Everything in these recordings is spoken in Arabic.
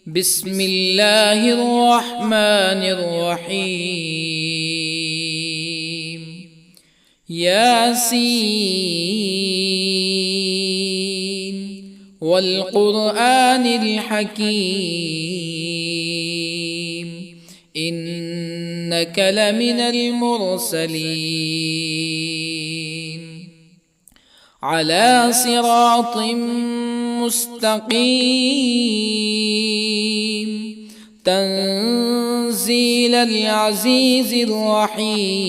بسم الله الرحمن الرحيم. ياسين والقرآن الحكيم إنك لمن المرسلين على صراط مستقيم تنزيل العزيز الرحيم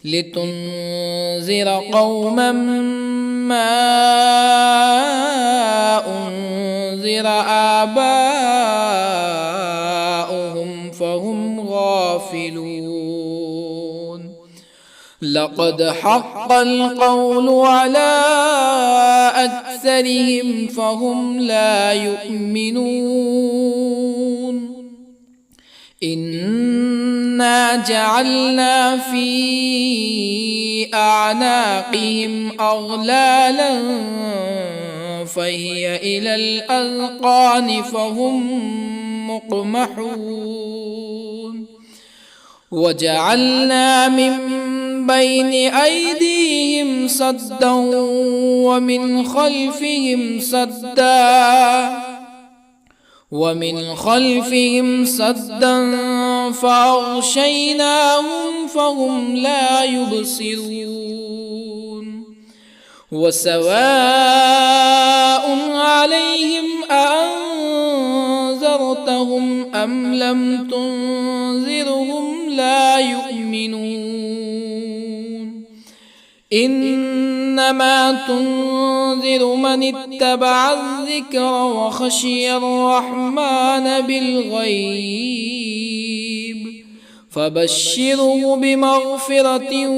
لتنذر قوما ما أنذر آباؤهم فهم غافلون. لقد حق القول على أكثرهم فهم لا يؤمنون. إنا جعلنا في أعناقهم أغلالا فهي إلى الأذقان فهم مقمحون. وجعلنا من بين أيديهم سدا ومن خلفهم سدا فأغشيناهم فهم لا يبصرون. وسواء عليهم أأنذرتهم أم لم تنذرهم لا يؤمنون. إنما تنذر من اتبع الذكر وخشي الرحمن بالغيب فبشره بمغفرة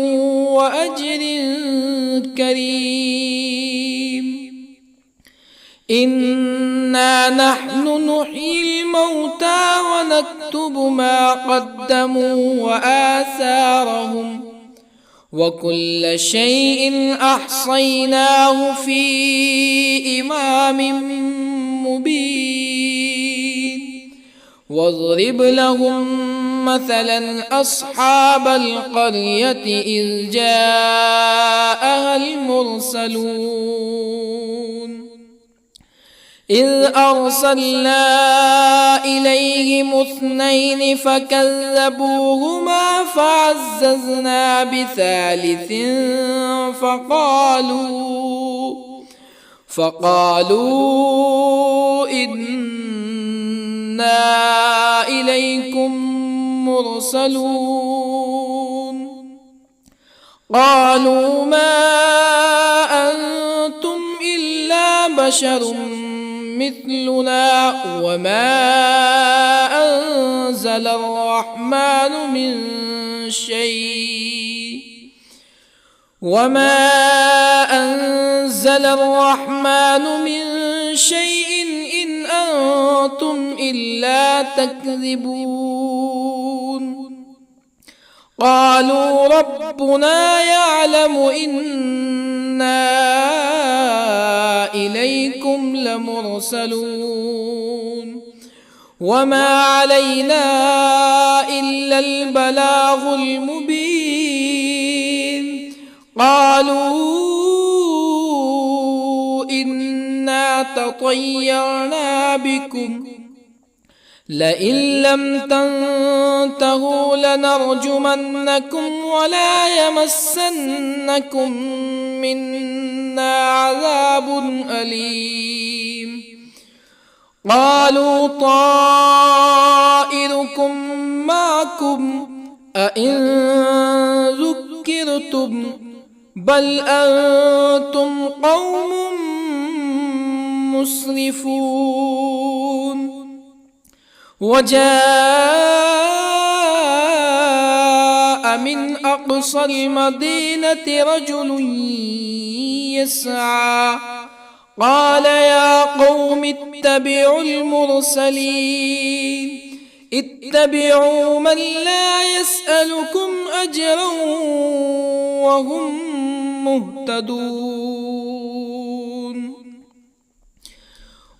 وأجر كريم. إنا نحن نحيي الموتى ونكتب ما قدموا وآثارهم وكل شيء أحصيناه في إمام مبين. واضرب لهم مثلا أصحاب القرية إذ جاءها المرسلون إذ أرسلنا إليهم اثنين فكذبوهما فعززنا بثالث فقالوا إنا إليكم مرسلون. قالوا ما أنتم إلا بشر مثلنا وما أنزل الرحمن من شيء إن أنتم إلا تكذبون. قالوا ربنا يعلم إنا إليكم لمرسلون وما علينا إلا البلاغ المبين. قالوا إنا تطيرنا بكم لئن لم تنتهوا لنرجمنكم ولا يمسنكم منا عذاب أليم. قالوا طائركم معكم أئن ذكرتم بل أنتم قوم مسرفون. وجاء من أقصى المدينة رجل يسعى قال يا قوم اتبعوا المرسلين اتبعوا من لا يسألكم أجرا وهم مهتدون.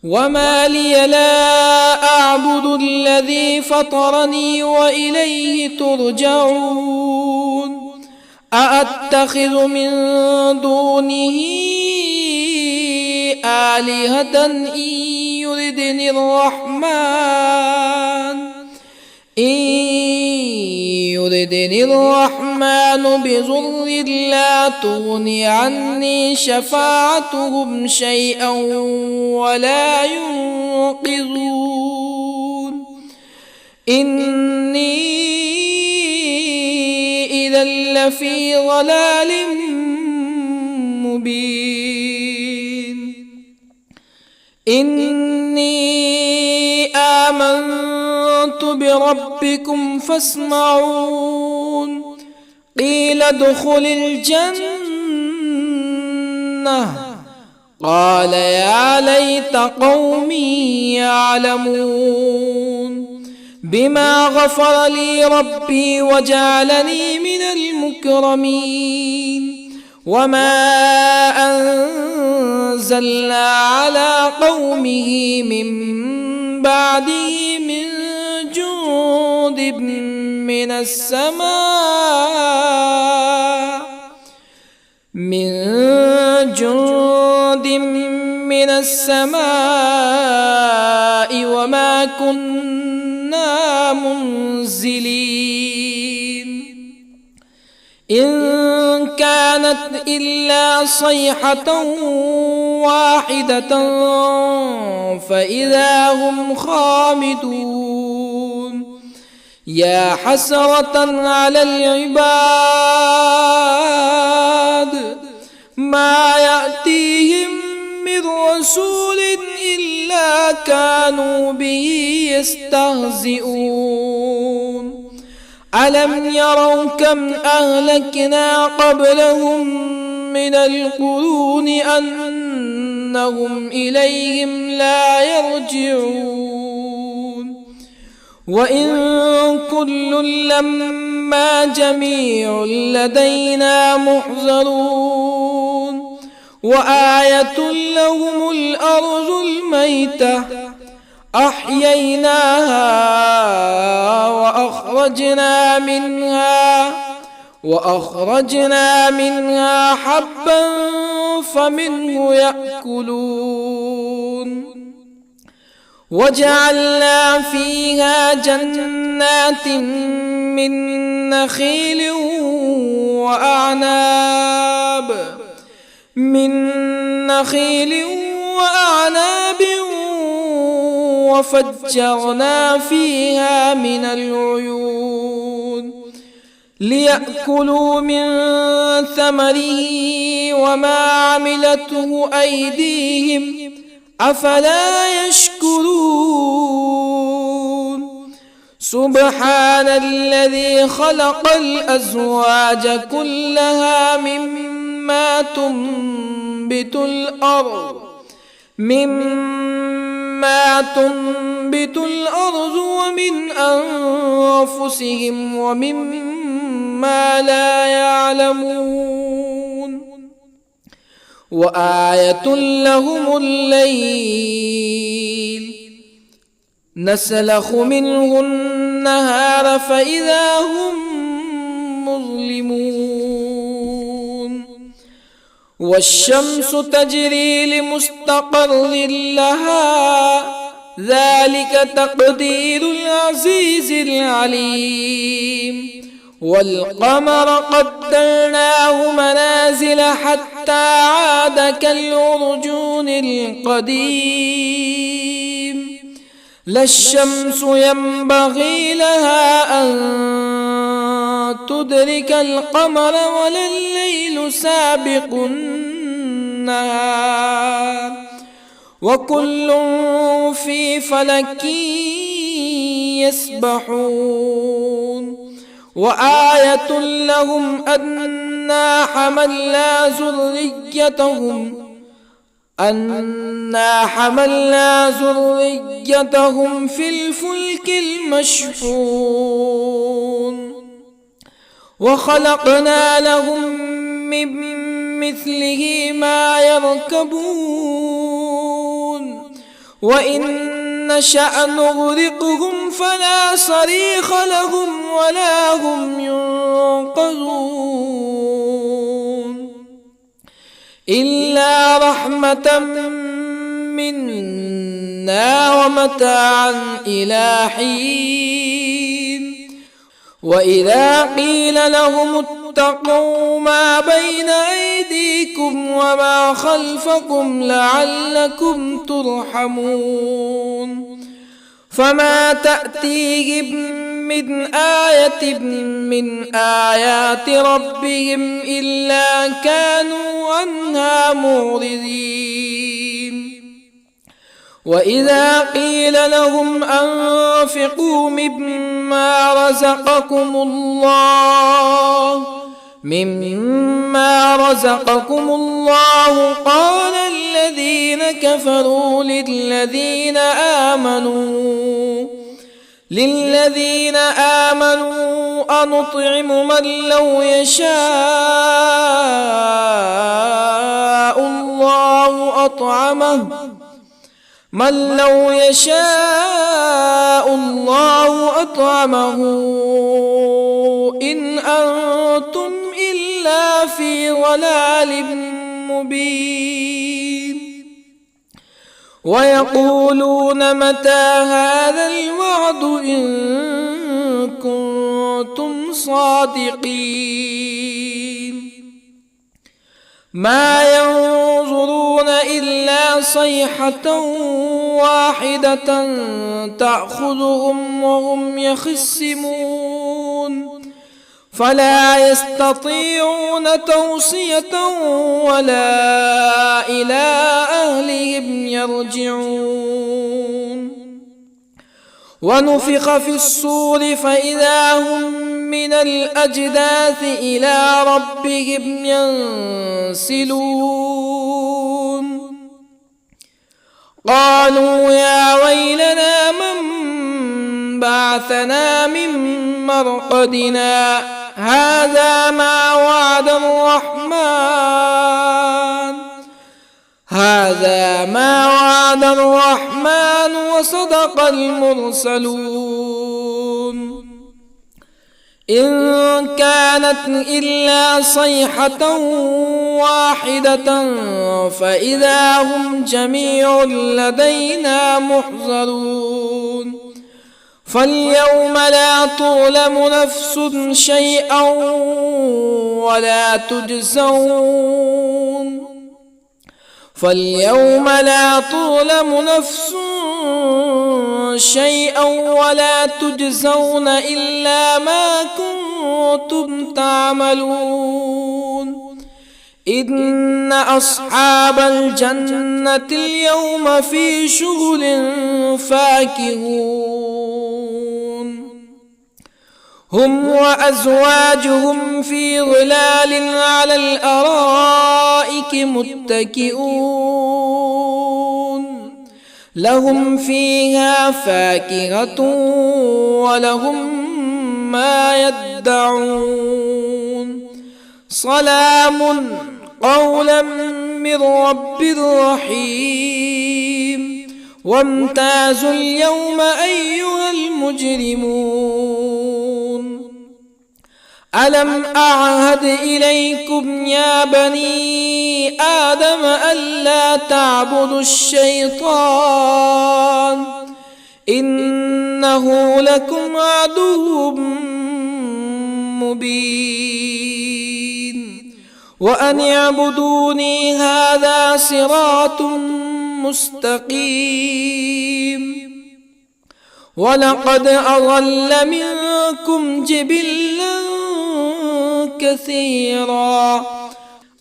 وما لي لا أعبد الذي فطرني وإليه ترجعون أأتخذ من دونه آلهة يردني الرحمن بضر لا تغن عني شفاعتهم شيئا ولا ينقذون إني إذا لفي ضلال مبين إني آمنت بربكم فاسمعون قيل ادخل الجنة قال يا ليت قومي يعلمون بما غفر لي ربي وجعلني من المكرمين وما أنزلنا على قومه من بعده من جند من السماء وما كنا منزلين إن كانت إلا صيحة واحدة فإذا هم خامدون يا حسرة على العباد ما يأتيهم من رسول إلا كانوا به يستهزئون ألم يروا كم أهلكنا قبلهم من القرون أنهم إليهم لا يرجعون وإن كل لما جميع لدينا محضرون وآية لهم الأرض الميتة أحييناها وأخرجنا منها حبا فمنه يأكلون وجعلنا فيها جنات من نخيل وأعناب وفجرنا فيها من العيون ليأكلوا من ثمره وما عملته أيديهم أفلا يشكرون سبحان الذي خلق الأزواج كلها مما تنبت الأرض ومن أنفسهم ومما لا يعلمون وآية لهم الليل نسلخ منه النهار فإذا هم مظلمون والشمس تجري لمستقر لها ذلك تقدير العزيز العليم والقمر قدرناه منازل حتى عاد كالعرجون القديم لا الشمس ينبغي لها أن تدرك القمر ولا الليل سابق النهار وكل في فلك يسبحون وآية لهم أنا حملنا ذريتهم في الفلك المشحون وخلقنا لهم من مثله ما يركبون وإن نشأ نغرقهم فلا صريخ لهم ولا هم ينقذون إلا رحمة منا ومتاعا إلى حين وإذا قيل لهم اتقوا ما بين أيديكم وما خلفكم لعلكم ترحمون فما تأتيهم من آية من آيات ربهم إلا كانوا عنها معرضين وإذا قيل لهم أنفقوا مما رزقكم الله قال الذين كفروا للذين آمنوا أنطعم من لو يشاء الله أطعمه إن أنتم إلا في ضلال مبين ويقولون متى هذا الوعد إن كنتم صادقين ما ينظرون إلا صيحة واحدة تأخذهم وهم يخصمون فلا يستطيعون توصية ولا إلى أهلهم يرجعون ونفخ في الصور فإذا هم من الأجداث إلى ربهم ينسلون قالوا يا ويلنا من بعثنا من مرقدنا هذا ما وعد الرحمن وصدق المرسلون إن كانت إلا صيحة واحدة فإذا هم جميع لدينا محضرون فاليوم لا تظلم نفس شيئا ولا تجزون إلا ما كنتم تعملون إن أصحاب الجنة اليوم في شغل فاكهون هم وأزواجهم في ظلال على الأرائك متكئون لهم فيها فاكهة ولهم ما يدعون سلام قولا من رب رحيم وامتازوا اليوم أيها المجرمون ألم أعهد إليكم يا بني آدم ألا تعبدوا الشيطان إنه لكم عدو مبين وأن اعبدوني هذا صراط مستقيم ولقد أضل منكم جبلا كثيرا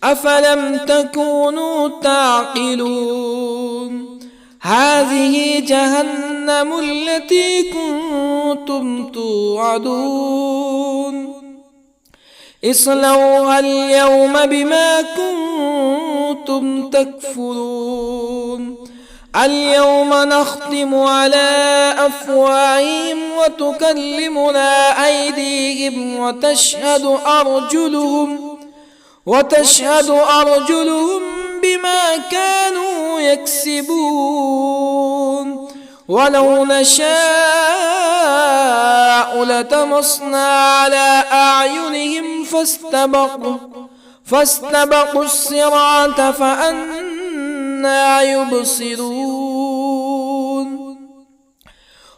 أفلم تكونوا تعقلون هذه جهنم التي كنتم توعدون اصلوها اليوم بما كنتم تكفرون اليوم نختم على أفواههم وتكلمنا أيديهم وتشهد أرجلهم بما كانوا يكسبون ولو نشاء لطمسنا على أعينهم فاستبقوا الصراط فأنى يبصرون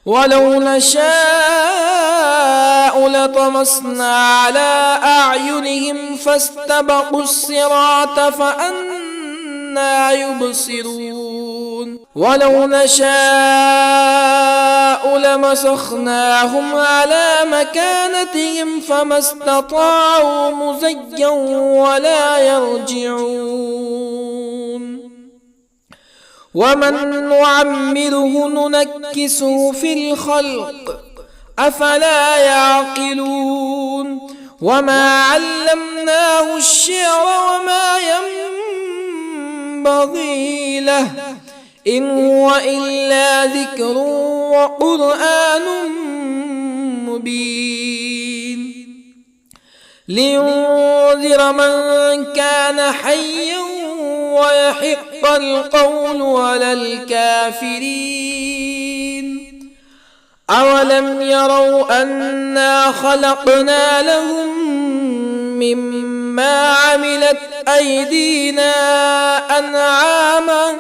ولو نشاء لطمسنا على أعينهم فاستبقوا الصراط فأنى يبصرون ولو نشاء لمسخناهم على مكانتهم فما استطاعوا مزيا ولا يرجعون ومن نعمره ننكسه في الخلق أفلا يعقلون وما علمناه الشعر وما ينبغي له إن هو إلا ذكر وقرآن مبين لينذر من كان حيا ويحق القول على الكافرين أولم يروا أنا خلقنا لهم مما عملت أيدينا أنعاما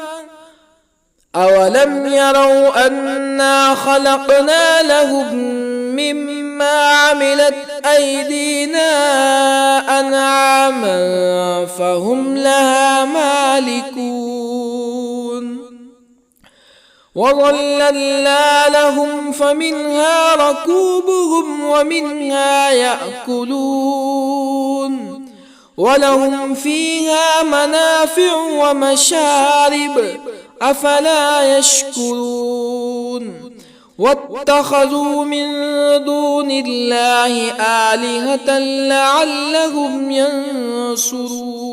أولم يروا أنا خلقنا لهم مما عملت أيدينا أنعاما فهم لها مالكون وظللنا لهم فمنها ركوبهم ومنها يأكلون ولهم فيها منافع ومشارب أفلا يشكرون واتخذوا من دون الله آلهة لعلهم ينصرون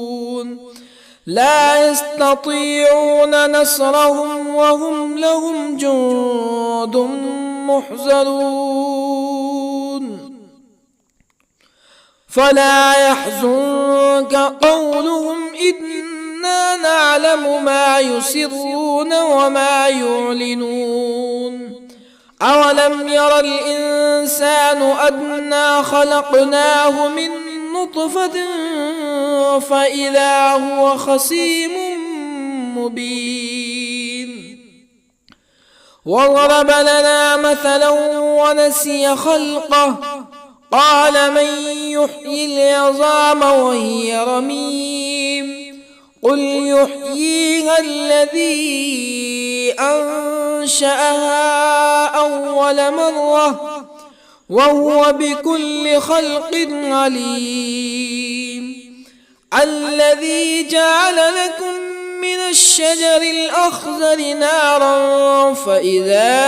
لا يستطيعون نصرهم وهم لهم جند محضرون فلا يحزنك قولهم إنا نعلم ما يسرون وما يعلنون أولم ير الإنسان أنا خلقناه من نطفة فإذا هو خصيم مبين وضرب لنا مثلا ونسي خلقه قال من يحيي العظام وهي رميم قل يحييها الذي أنشأها أول مرة وهو بكل خلق عليم الذي جعل لكم من الشجر الأخضر نارا فإذا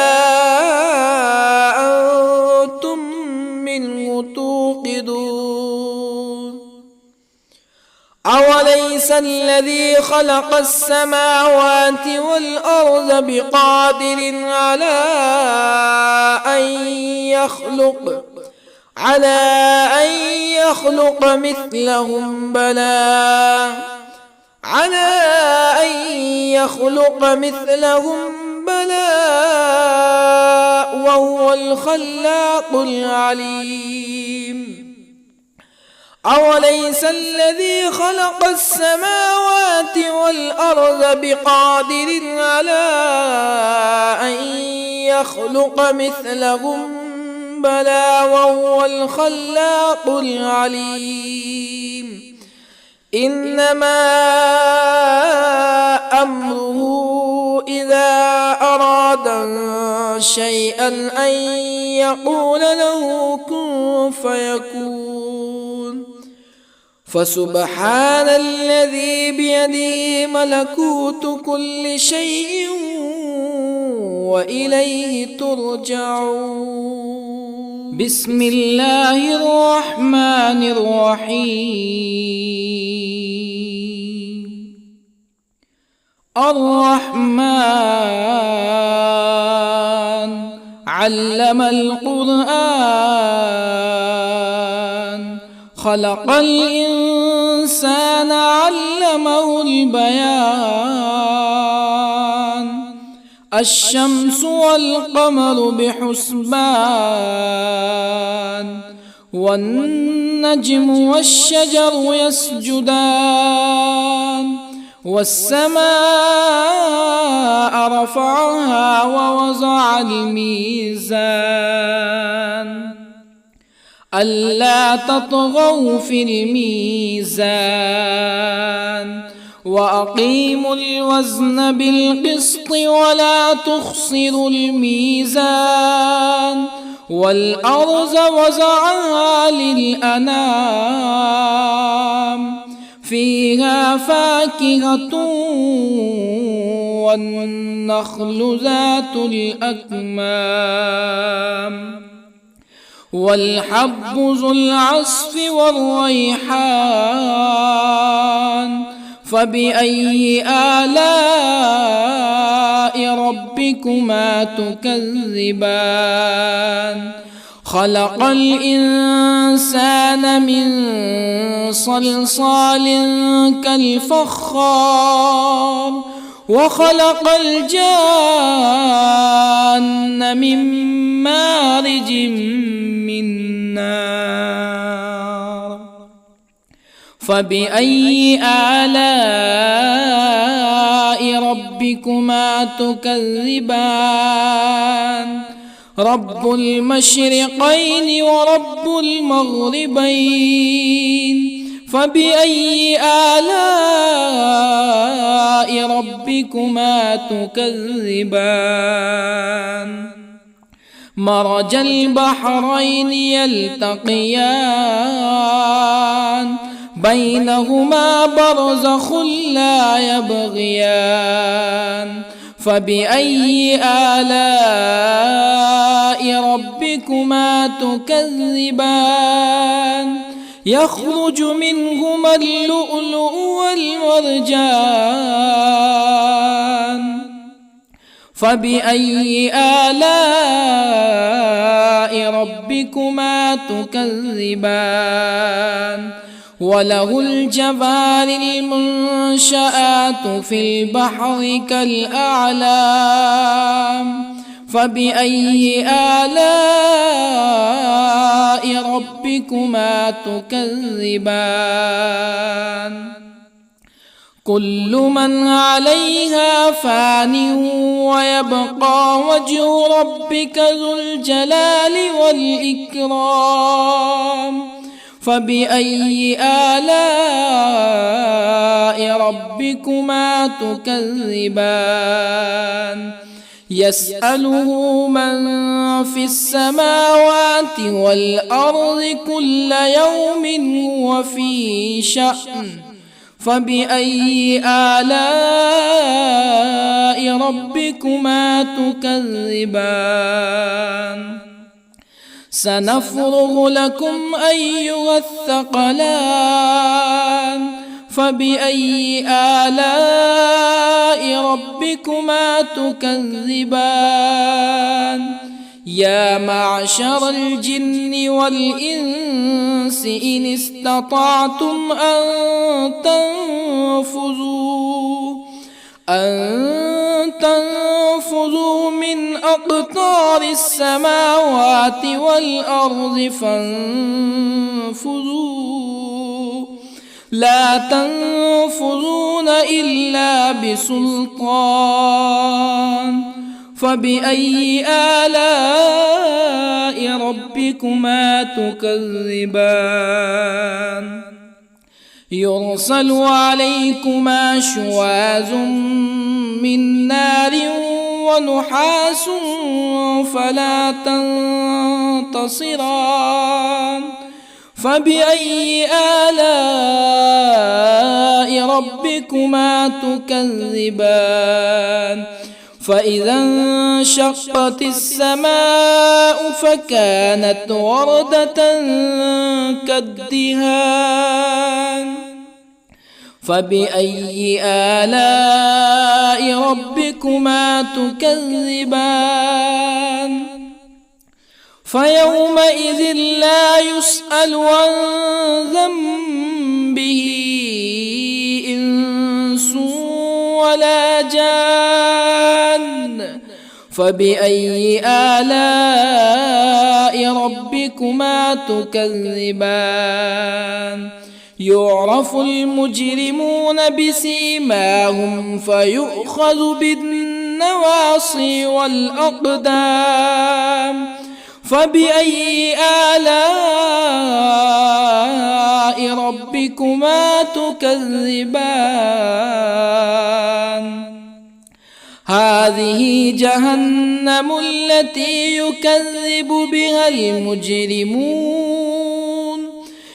أنتم منه توقدون أوليس الذي خلق السماوات والأرض بقادر على أن يخلق مثلهم بلى وهو الخلاق العليم أوليس الذي خلق السماوات والأرض بقادر على أن يخلق مثلهم بلى وهو الخلاق العليم إنما أمره إذا أراد شيئا أن يقول له كن فيكون فسبحان الذي بيده ملكوت كل شيء وإليه ترجعون بسم الله الرحمن الرحيم الرحمن علم القرآن خلق الإنسان علمه البيان الشمس والقمر بحسبان والنجم والشجر يسجدان والسماء رفعها ووضع الميزان ألا تطغوا في الميزان وأقيموا الوزن بالقسط ولا تخسروا الميزان والأرض وضعها للأنام فيها فاكهة والنخل ذات الأكمام والحب ذو العصف والريحان فبأي آلاء ربكما تكذبان خلق الإنسان من صلصال كالفخار وخلق الجان من مارج من نار فبأي آلاء ربكما تكذبان رب المشرقين ورب المغربين فبأي آلاء ربكما تكذبان مرج البحرين يلتقيان بينهما برزخ لا يبغيان فبأي آلاء ربكما تكذبان يخرج منهما اللؤلؤ والمرجان فبأي آلاء ربكما تكذبان وله الجوار المنشآت في البحر كالأعلام فبأي آلاء ربكما تكذبان كل من عليها فان ويبقى وجه ربك ذو الجلال والإكرام فبأي آلاء ربكما تكذبان يسأله من في السماوات والأرض كل يوم هو في شأن فبأي آلاء ربكما تكذبان سنفرغ لكم أيها الثقلان فبأي آلاء ربكما تكذبان يا معشر الجن والإنس إن استطعتم أن تنفذوا من أقطار السماوات والأرض فانفذوا لا تنفذون إلا بسلطان فبأي آلاء ربكما تكذبان يرسل عليكما شواظ من نار ونحاس فلا تنتصران فبأي آلاء ربكما تكذبان فإذا انشقت السماء فكانت وردة كالدهان فبأي آلاء ربكما تكذبان فيومئذ لا يسأل عن ذنبه إنس ولا جان. فبأي آلاء ربكما تكذبان؟ يعرف المجرمون بسيماهم فيؤخذ بالنواصي والأقدام. فبأي آلاء ربكما تكذبان؟ هذه جهنم التي يكذب بها المجرمون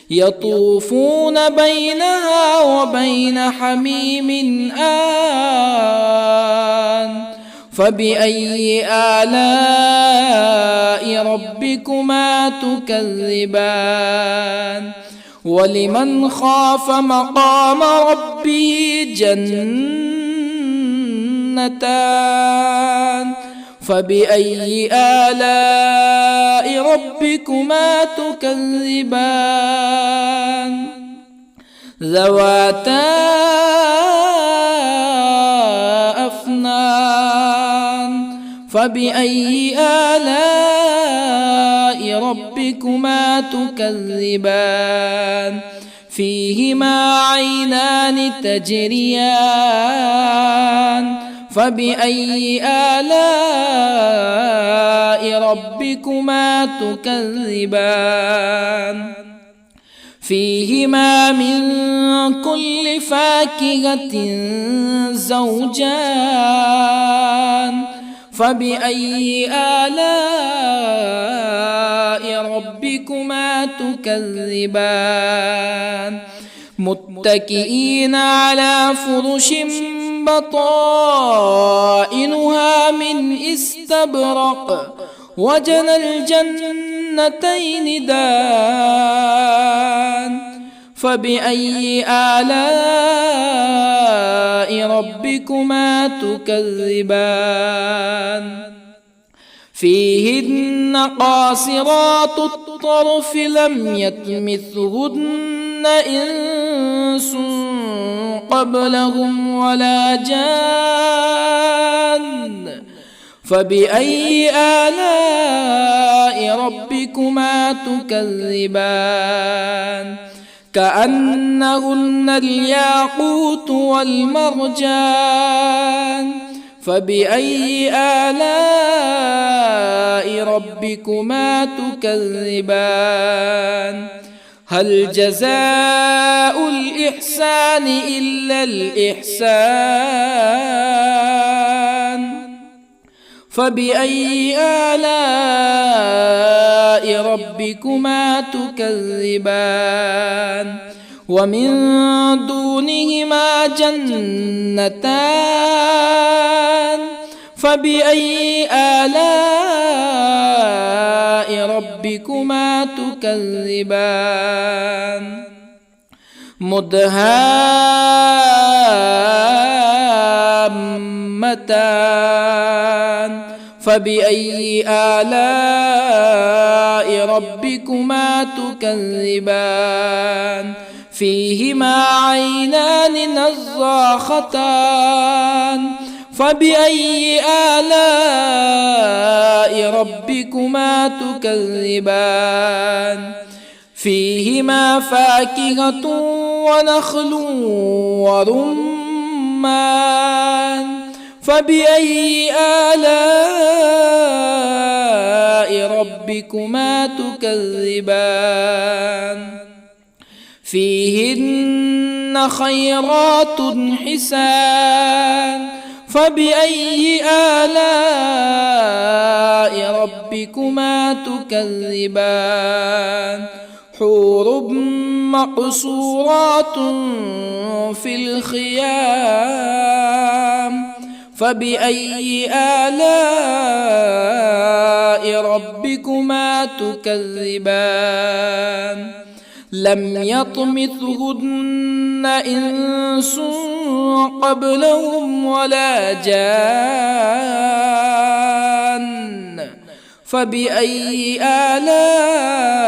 يطوفون بينها وبين حميم آن. فبأي آلاء ربكما تكذبان؟ ولمن خاف مقام ربه جنتان. فبأي آلاء ربكما تكذبان؟ ذواتا أفنان. فبأي آلاء ربكما تكذبان؟ فيهما عينان تجريان. فبأي آلاء ربكما تكذبان؟ فيهما من كل فاكهة زوجان. فبأي آلاء ربكما تكذبان؟ متكئين على فرش بطائنها من استبرق وجنى الجنتين دان. فبأي آلاء ربكما تكذبان؟ فيهن قاصرات الطرف لم يطمثهن إنس قبلهم ولا جان. فبأي آلاء ربكما تكذبان؟ كأنهن الياقوت والمرجان. فبأي آلاء ربكما تكذبان؟ هل جزاء الإحسان إلا الإحسان؟ فبأي آلاء ربكما تكذبان؟ ومن دونهما جنتان. فبأي آلاء ربكما تكذبان؟ مدهامتان. فبأي آلاء ربكما تكذبان؟ فيهما عينان نضاختان. فبأي آلاء ربكما تكذبان؟ فيهما فاكهة ونخل ورمان. فبأي آلاء ربكما تكذبان؟ فيهن خيرات حسان. فبأي آلاء ربكما تكذبان؟ حور مقصورات في الخيام. فبأي آلاء ربكما تكذبان؟ لم يطمثهن إنس قبلهم ولا جان. فبأي آلاء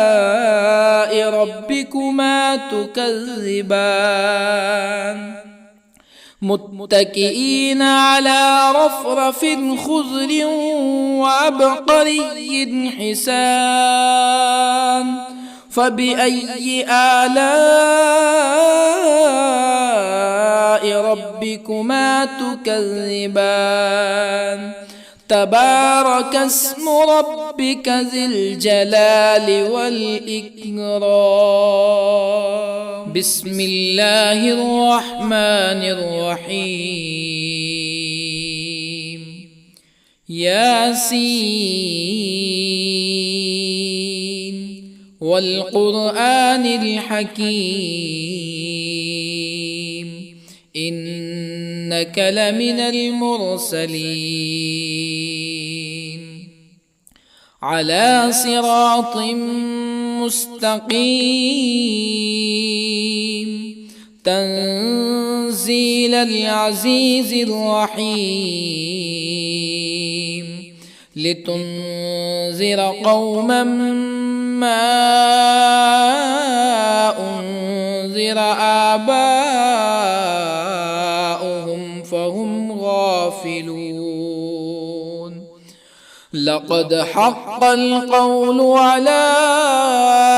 ربكما تكذبان متكئين على رفرف خضر وعبقري حسان فبأي آلاء ربكما تكذبان تبارك اسم ربك ذي الجلال والإكرام بسم الله الرحمن الرحيم ياسين والقرآن الحكيم إنك لمن المرسلين على صراط مستقيم تنزيل العزيز الرحيم لتنذر قوما ما أنذر آباؤهم فهم غافلون لقد حق القول على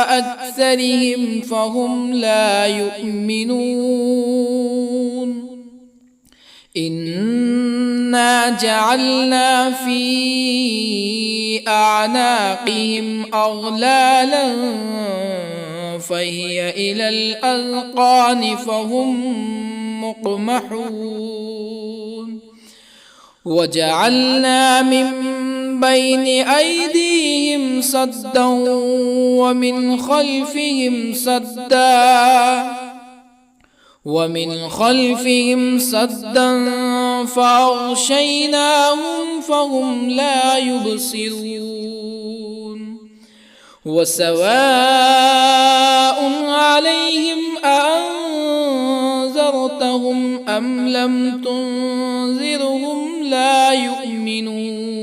أكثرهم فهم لا يؤمنون إنا جعلنا في أعناقهم أغلالا فهي إلى الأذقان فهم مقمحون وجعلنا من بين أيديهم سدا ومن خلفهم سدا فأغشيناهم فهم لا يبصرون وسواء عليهم أأنذرتهم أم لم تنذرهم لا يؤمنون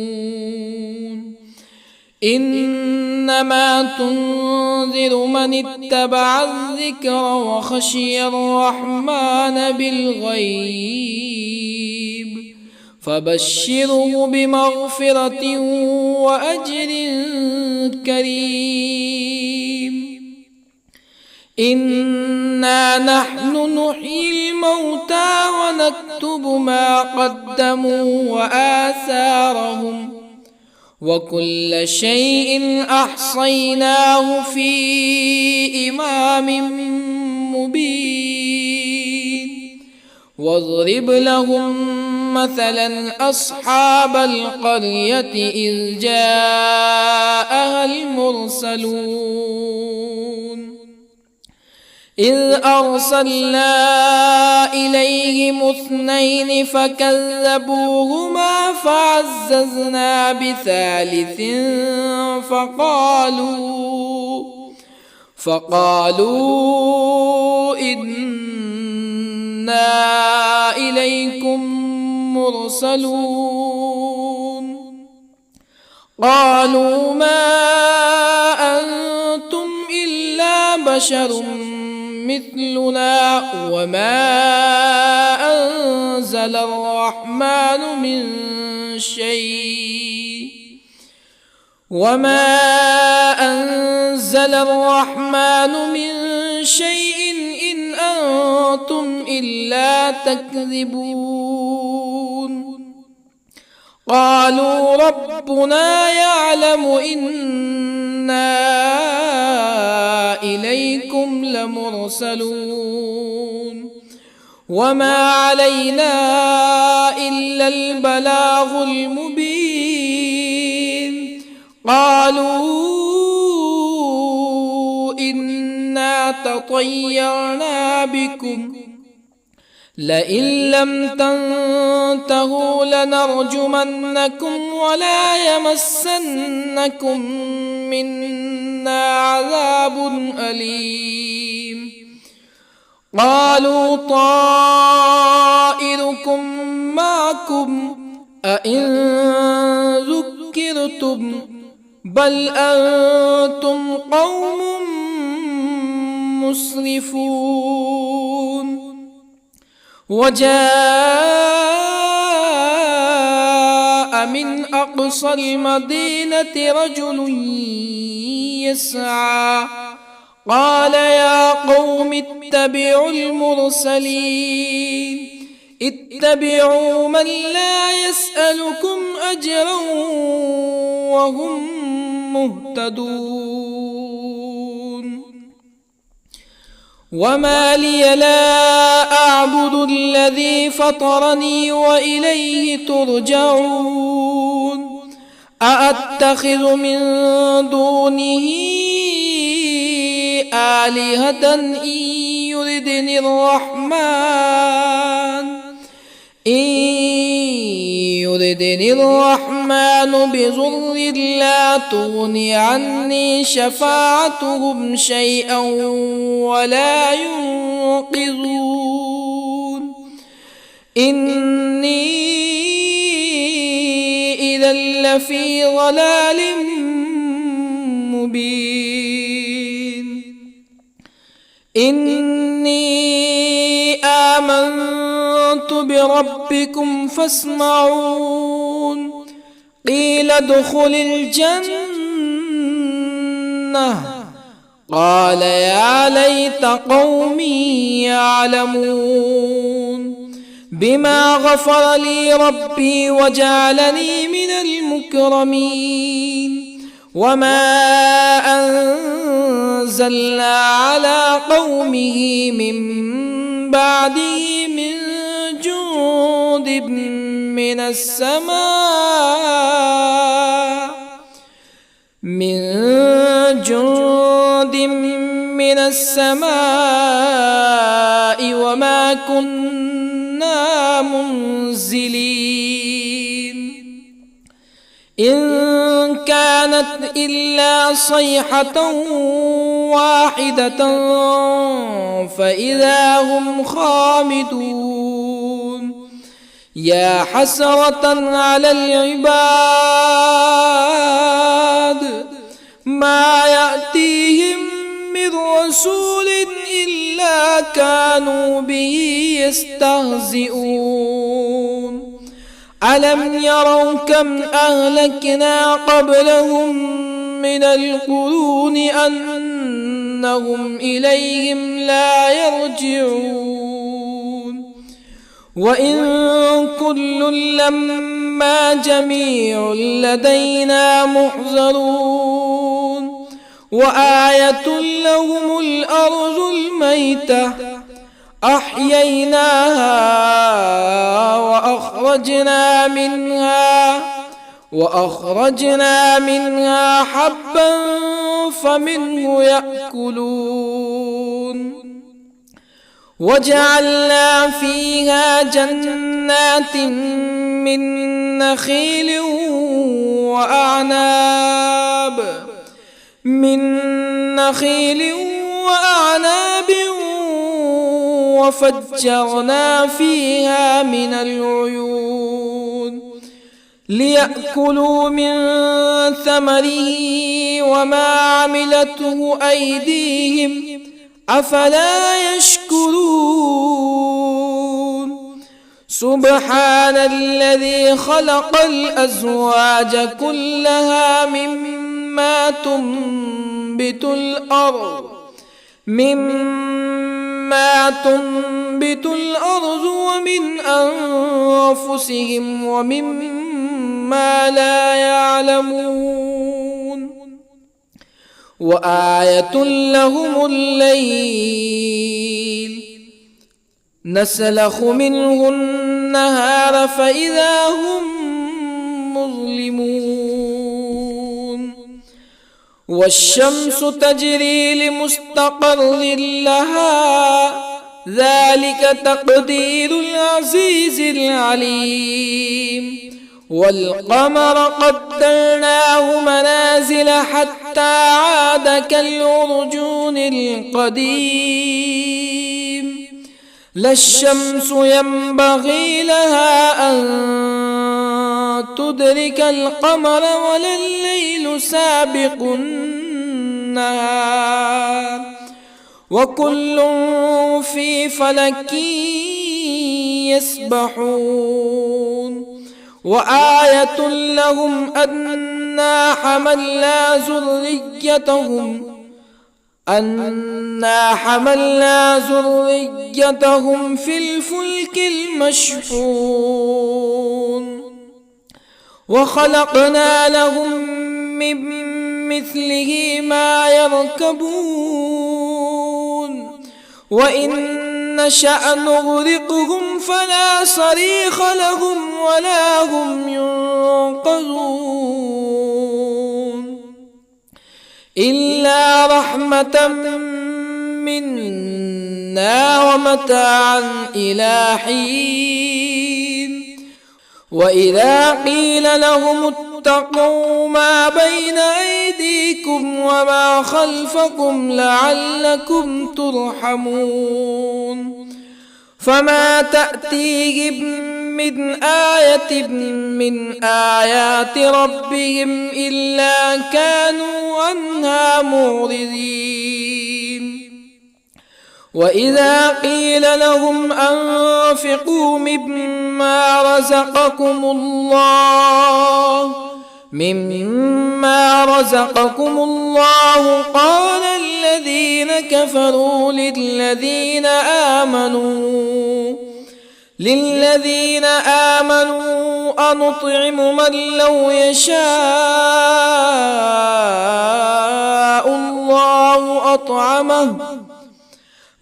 إنما تنذر من اتبع الذكر وخشي الرحمن بالغيب فبشره بمغفرة وأجر كريم إنا نحن نحيي الموتى ونكتب ما قدموا وآثارهم وكل شيء أحصيناه في إمام مبين واضرب لهم مثلا أصحاب القرية إذ جاءها المرسلون إذ أرسلنا إليهم 2 فكذبوهما فعززنا بثالث فقالوا إنا إليكم مرسلون قالوا ما أنتم إلا بشر مثلنا وما أنزل الرحمن من شيء إن أنتم إلا تكذبون قالوا ربنا يعلم إنا إليكم لمرسلون وما علينا إلا البلاغ المبين قالوا إنا تطيرنا بكم لئن لم تنتهوا لنرجمنكم ولا يمسنكم منا عذاب أليم قالوا طائركم معكم أئن ذكرتم بل أنتم قوم مسرفون. وجاء من أقصى المدينة رجل يسعى قال يا قوم اتبعوا المرسلين اتبعوا من لا يسألكم أجرا وهم مهتدون. وما لي لا أعبد الذي فطرني وإليه ترجعون. أأتخذ من دونه آلهة إن يردني الرحمن بضر لا تغني عني شفاعتهم شيئا ولا ينقذون. إني إذا لفي ضلال مبين. إني آمنت بربكم فاسمعون. قيل ادخل الجنة قال يا ليت قومي يعلمون بما غفر لي ربي وجعلني من المكرمين. وما أنزلنا على قومه من بعده من جند من السماء وما كنا منزلين. إن كانت إلا صيحة واحدة فإذا هم خامدون. يا حسرة على العباد ما يأتيهم من رسول إلا كانوا به يستهزئون. ألم يروا كم أهلكنا قبلهم من القرون أنهم إليهم لا يرجعون. وإن كل لما جميع لدينا محضرون. وآية لهم الأرض الميتة أحييناها وأخرجنا منها حبا فمنه يأكلون. وجعلنا فيها جنات من نخيل وأعناب وفجرنا فيها من العيون ليأكلوا من ثمره وما عملته أيديهم أفلا يشكرون. سبحان الذي خلق الأزواج كلها مما تنبت الأرض ومن أنفسهم ومما لا يعلمون. وآية لهم الليل نسلخ منه النهار فإذا هم مظلمون. والشمس تجري لمستقر لها ذلك تقدير العزيز العليم. والقمر قدرناه منازل حتى عاد كالعرجون القديم. لا الشمس ينبغي لها أن تدرك القمر ولا الليل سابق النهار وكل في فلك يسبحون وآية لهم أنا حملنا ذريتهم في الفلك المشحون وخلقنا لهم من مثله ما يركبون وإن نشأ نغرقهم فلا صريخ لهم ولا هم ينقذون إلا رحمة منا ومتاعا إلى حين وإذا قيل لهم اتقوا ما بين أيديكم وما خلفكم لعلكم ترحمون فما تأتيهم من آية من آيات ربهم إلا كانوا عنها معرضين وإذا قيل لهم أنفقوا مما رزقكم الله قال الذين كفروا للذين آمنوا أنطعم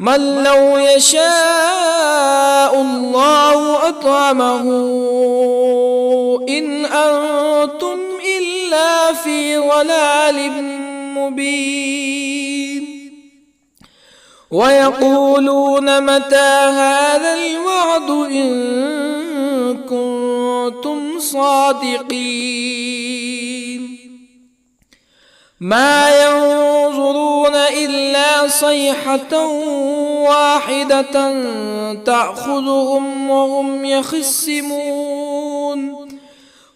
من لو يشاء الله أطعمه إن أنتم إلا في ضلال مبين ويقولون متى هذا الوعد إن كنتم صادقين ما ينظرون إلا صيحة واحدة تأخذهم وهم يخصمون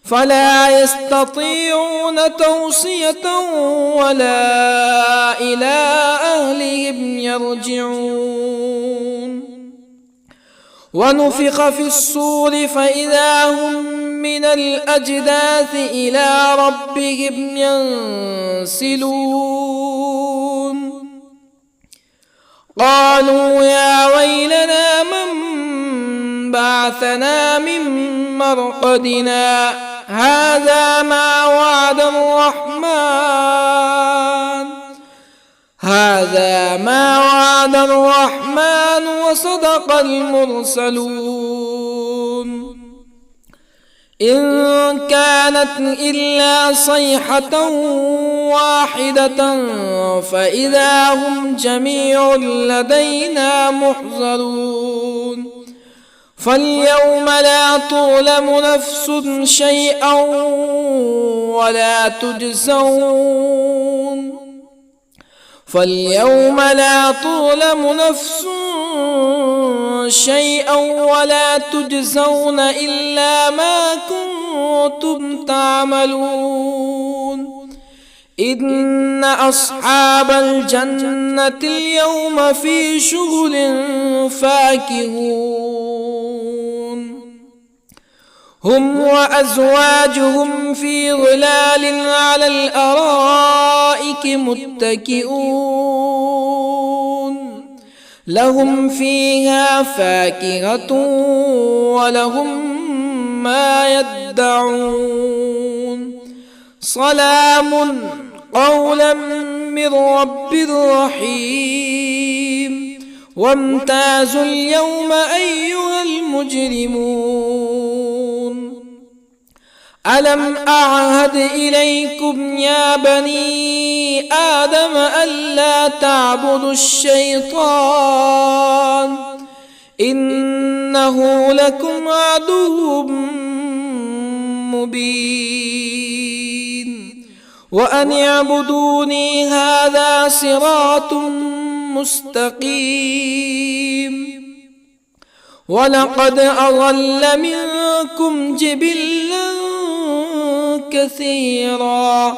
فلا يستطيعون توصية ولا إلى أهلهم يرجعون ونفخ في الصور فإذا هم من الأجداث إلى ربهم ينسلون قالوا يا ويلنا من بعثنا من مرقدنا هذا ما وعد الرحمن وصدق المرسلون إن كانت إلا صيحة واحدة فإذا هم جميع لدينا محضرون فاليوم لا تظلم نفس شيئا ولا تجزون إلا ما كنتم تعملون إن أصحاب الجنة اليوم في شغل فاكهون هم وأزواجهم في ظلال على الأرائك متكئون لهم فيها فاكهة ولهم ما يدعون سلام قولا من رب رحيم وامتازوا اليوم أيها المجرمون ألم أعهد إليكم يا بني آدم ألا تعبدوا الشيطان إنه لكم عدو مبين وأن اعبدوني هذا صراط مستقيم ولقد أضل منكم جبلا كثيرا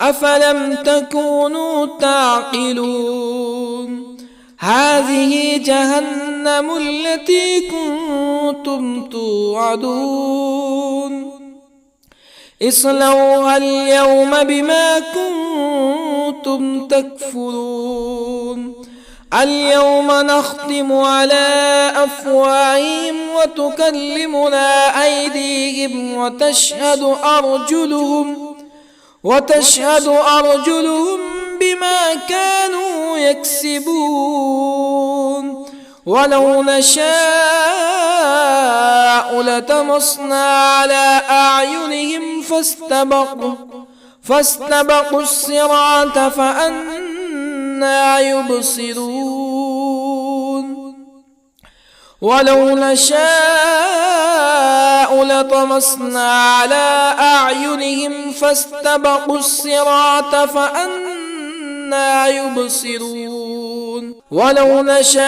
أفلم تكونوا تعقلون هذه جهنم التي كنتم توعدون اصلوها اليوم بما كنتم تكفرون اليوم نختم على أفواههم وتكلمنا أيديهم وتشهد أرجلهم بما كانوا يكسبون ولو نشاء لطمسنا على أعينهم فاستبقوا الصراط فأنى يبصرون ولو نشاء لطمسنا على أعينهم فاستبقوا الصراط فأنى يبصرون ولو نشاء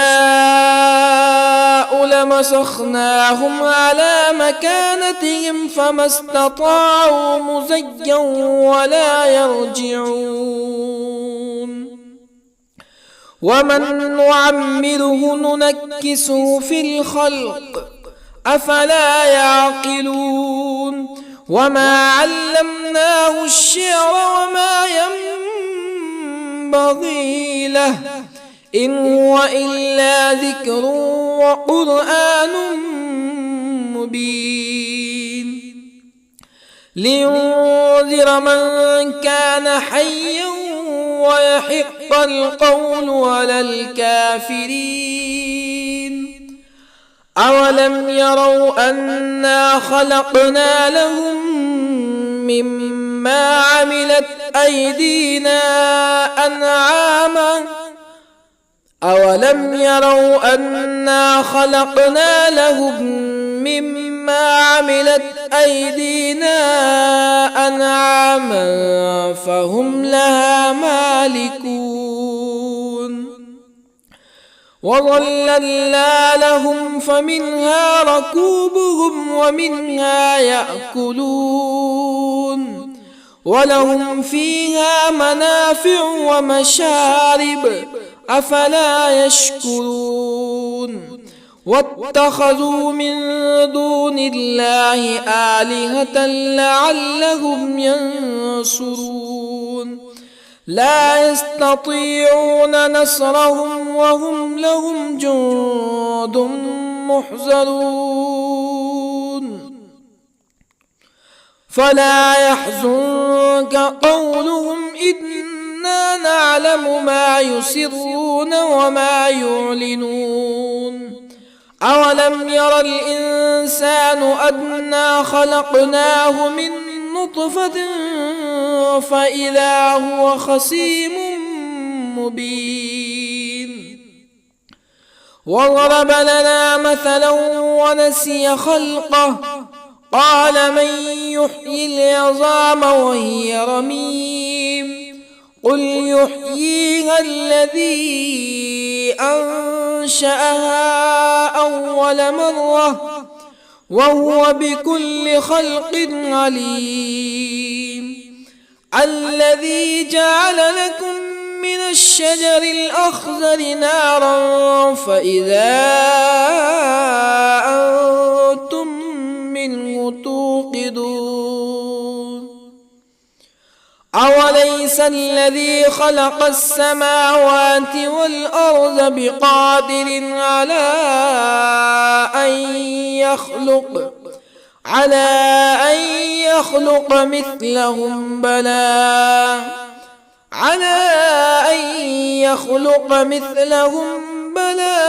لمسخناهم على مكانتهم فما استطاعوا مزيا ولا يرجعون ومن نعمره ننكسه في الخلق أفلا يعقلون وما علمناه الشعر وما ينبغي له إن هو إلا ذكر وقرآن مبين لينذر من كان حيا ويحق القول على الكافرين أولم يروا أنا خلقنا لهم مما عملت أيدينا أنعاما أولم يروا أنا خلقنا لهم مما عملت أيدينا أنعاما فهم لها مالكون وظللنا لهم فمنها ركوبهم ومنها يأكلون ولهم فيها منافع ومشارب أفلا يشكرون واتخذوا من دون الله آلهة لعلهم ينصرون لا يستطيعون نصرهم وهم لهم جند محضرون فلا يحزنك قولهم إنا نعلم ما يسرون وما يعلنون أولم ير الإنسان أنا خلقناه من نطفة فإذا هو خصيم مبين وضرب لنا مثلا ونسي خلقه قال من يحيي العظام وهي رميم قل يحييها الذي أنشأها أول مرة وهو بكل خلق عليم الذي جعل لكم من الشجر الأخضر نارا فإذا أنتم منه توقدون أوليس الذي خلق السماوات والأرض بقادر على أن يخلق مثلهم بلى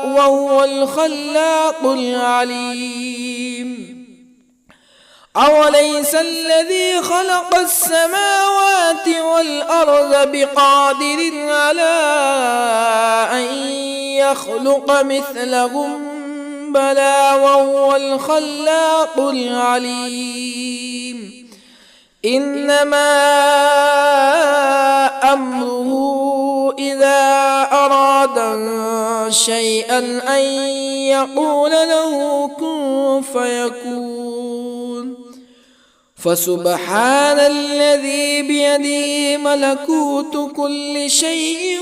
وهو الخلاق العليم أوليس الذي خلق السماوات والأرض بقادر على أن يخلق مثلهم بلى وهو الخلاق العليم إنما أمره إذا أراد شيئا أن يقول له كن فيكون فسبحان الذي بيده ملكوت كل شيء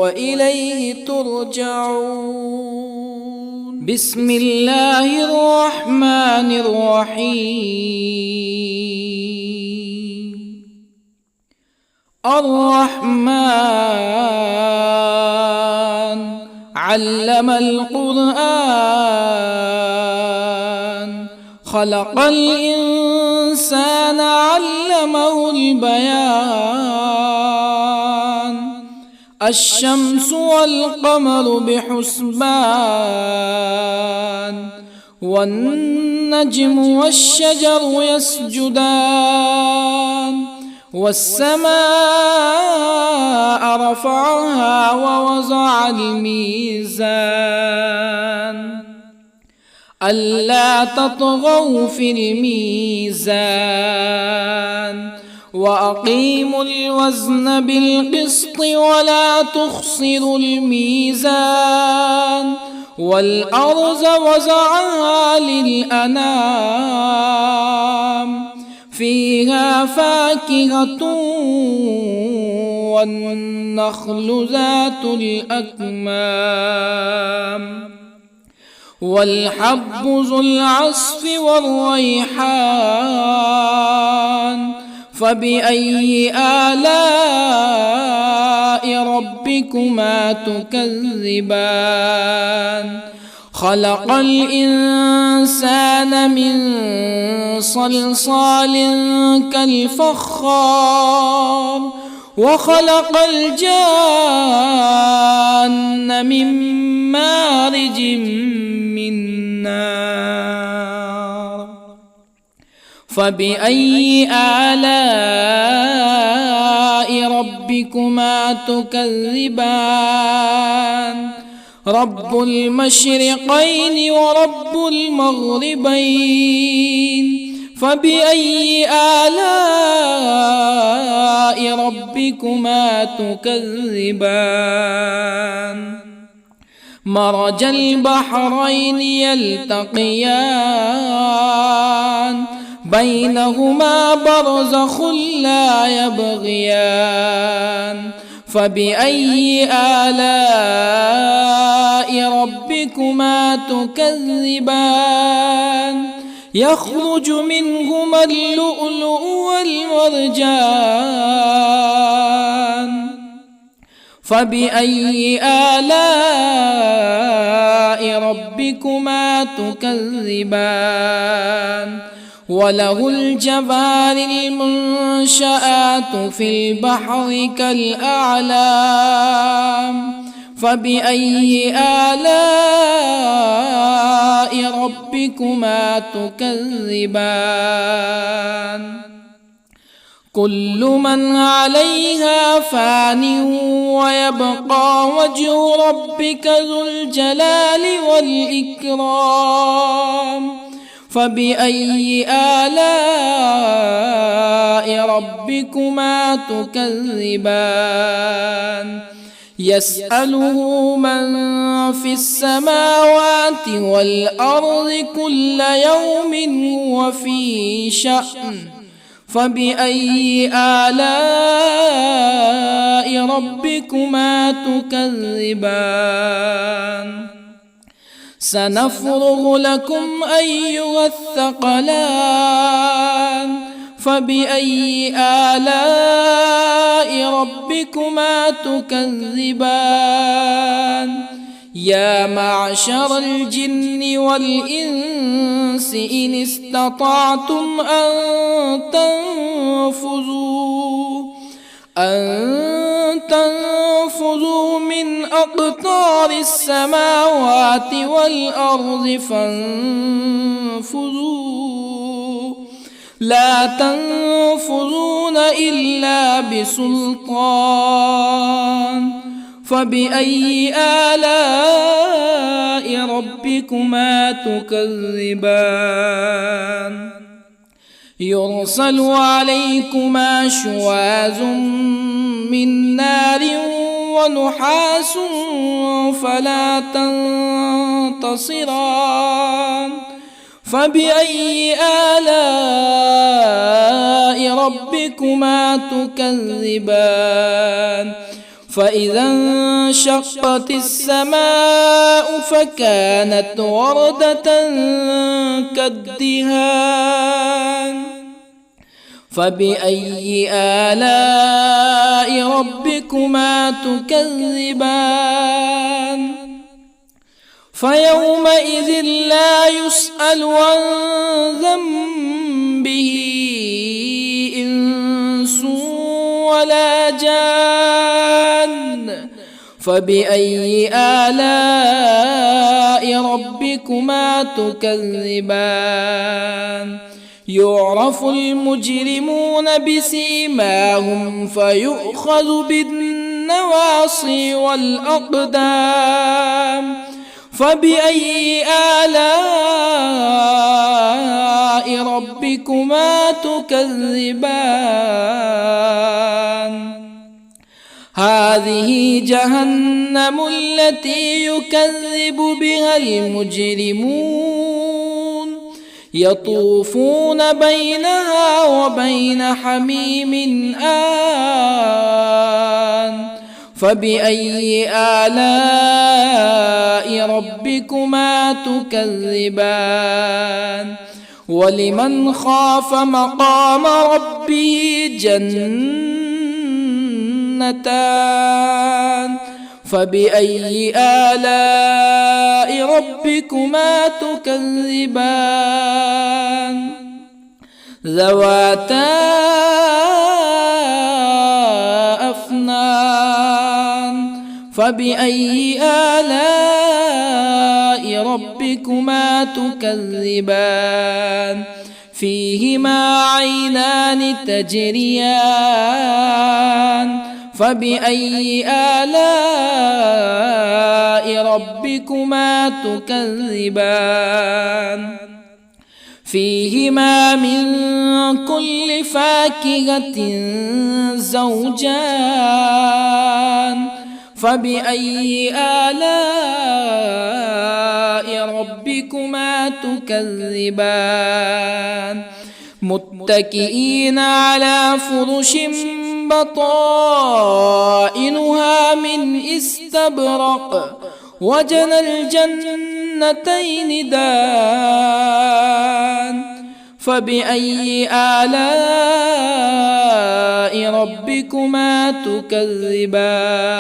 وإليه ترجعون. بسم الله الرحمن الرحيم. الرحمن علم القرآن، خلق الإنسان علمه البيان. الشمس والقمر بحسبان، والنجم والشجر يسجدان. والسماء رفعها ووضع الميزان، ألا تطغوا في الميزان. وأقيموا الوزن بالقسط ولا تخسروا الميزان. والأرض وضعها للأنام، فيها فاكهة والنخل ذات الأكمام، والحب ذو العصف والريحان. فبأي آلاء ربكما تكذبان؟ خلق الإنسان من صلصال كالفخار، وخلق الجان من مارج من نار. فبأي آلاء ربكما تكذبان؟ رب المشرقين ورب المغربين. فبأي آلاء ربكما تكذبان؟ مرج البحرين يلتقيان، بينهما برزخ لا يبغيان. فبأي آلاء ربكما تكذبان؟ يخرج منهما اللؤلؤ والمرجان. فبأي آلاء ربكما تكذبان؟ وله الجوار المنشآت في البحر كالأعلام. فبأي آلاء ربكما تكذبان؟ كل من عليها فان، ويبقى وجه ربك ذو الجلال والإكرام. فبأي آلاء ربكما تكذبان؟ يسأله من في السماوات والأرض كل يوم هو في شأن. فبأي آلاء ربكما تكذبان؟ سنفرغ لكم أيها الثقلان. فبأي آلاء ربكما تكذبان؟ يا معشر الجن والإنس إن استطعتم أن تنفذوا من أقطار السماوات والأرض فانفذوا، لا تنفذون إلا بسلطان. فبأي آلاء ربكما تكذبان؟ يرسل عليكما شواظ من نار ونحاس فلا تنتصران. فبأي آلاء ربكما تكذبان فإذا انشقت السماء فكانت وردة كالدهان فبأي آلاء ربكما تكذبان فيومئذ لا يسأل عن ذنبه إنس ولا جان فبأي آلاء ربكما تكذبان يعرف المجرمون بسيماهم فيؤخذ بالنواصي والأقدام فبأي آلاء ربكما تكذبان هذه جهنم التي يكذب بها المجرمون يطوفون بينها وبين حميم آن فبأي آلاء ربكما تكذبان ولمن خاف مقام ربه جنتان فبأي آلاء ربكما تكذبان ذواتا أفنان فبأي آلاء ربكما تكذبان فيهما عينان تجريان فبأي آلاء ربكما تكذبان فيهما من كل فاكهة زوجان فبأي آلاء ربكما تكذبان متكئين على فرش بطائنها من استبرق وجنى الجنتين دان فبأي آلاء ربكما تكذبان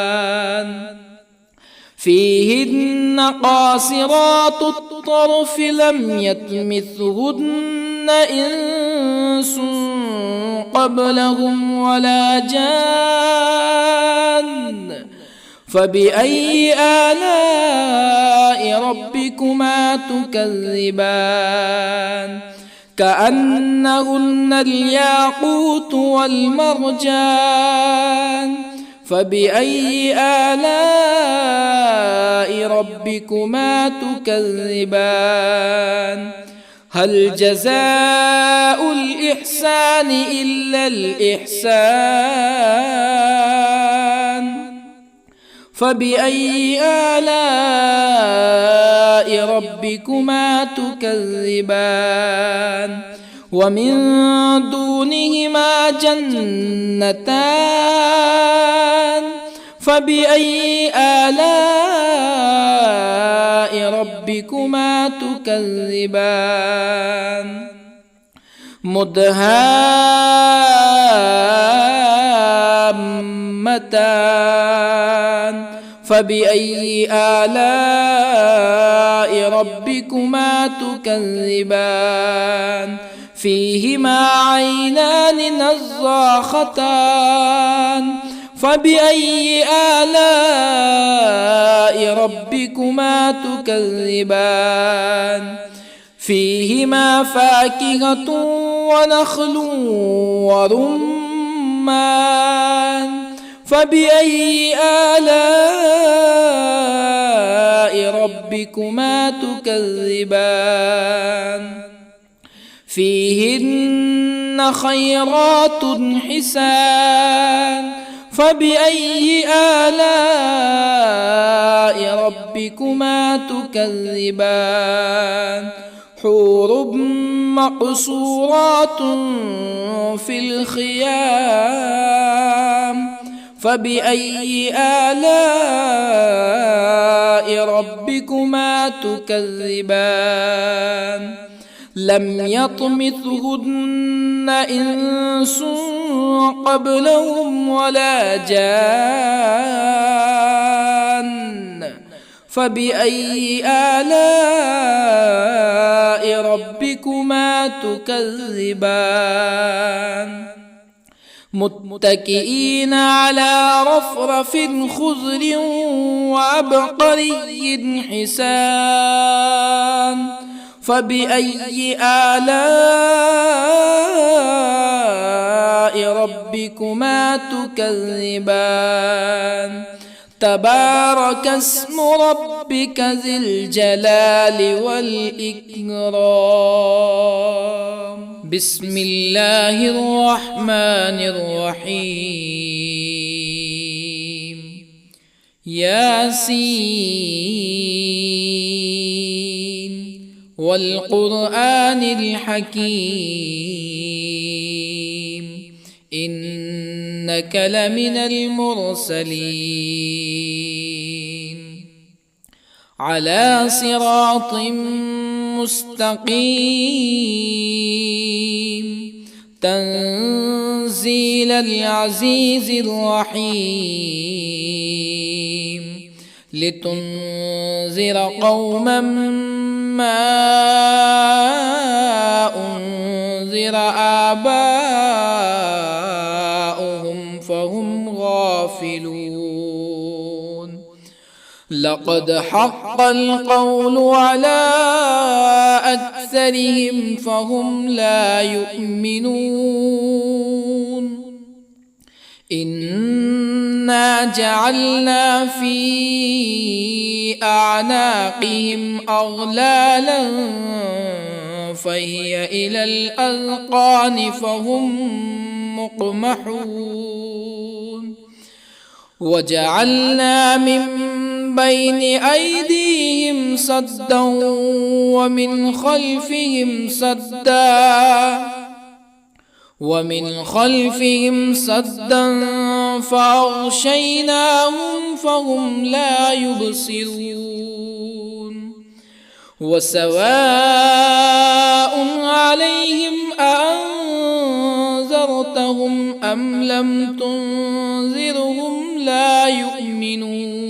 فيهن قاصرات الطرف لم يطمثهن إنس قبلهم ولا جان فبأي آلاء ربكما تكذبان كأنهن الياقوت والمرجان فبأي آلاء ربكما تكذبان هل جزاء الإحسان إلا الإحسان فبأي آلاء ربكما تكذبان ومن دونهما جنتان فبأي آلاء ربكما تكذبان مدهامتان فبأي آلاء ربكما تكذبان فيهما عينان نضاختان فبأي آلاء ربكما تكذبان فيهما فاكهة ونخل ورمان فبأي آلاء ربكما تكذبان فيهن خيرات حسان فبأي آلاء ربكما تكذبان حور مقصورات في الخيام فبأي آلاء ربكما تكذبان لم يطمثهن إنس قبلهم ولا جان فبأي آلاء ربكما تكذبان متكئين على رفرف خضر وعبقري حسان فبأي آلاء ربكما تكذبان تبارك اسم ربك ذي الجلال والإكرام بسم الله الرحمن الرحيم ياسين والقرآن الحكيم إنك لمن المرسلين على صراط مستقيم تنزيل العزيز الرحيم لتنذر قوما ما أنذر آباؤهم فهم غافلون لقد حق القول على أكثرهم فهم لا يؤمنون إنا جعلنا في أعناقهم أغلالا فهي إلى الأذقان فهم مقمحون وجعلنا من بين أيديهم سدا ومن خلفهم سدا فأغشيناهم فهم لا يبصرون وسواء عليهم أأنذرتهم أم لم تنذرهم لا يؤمنون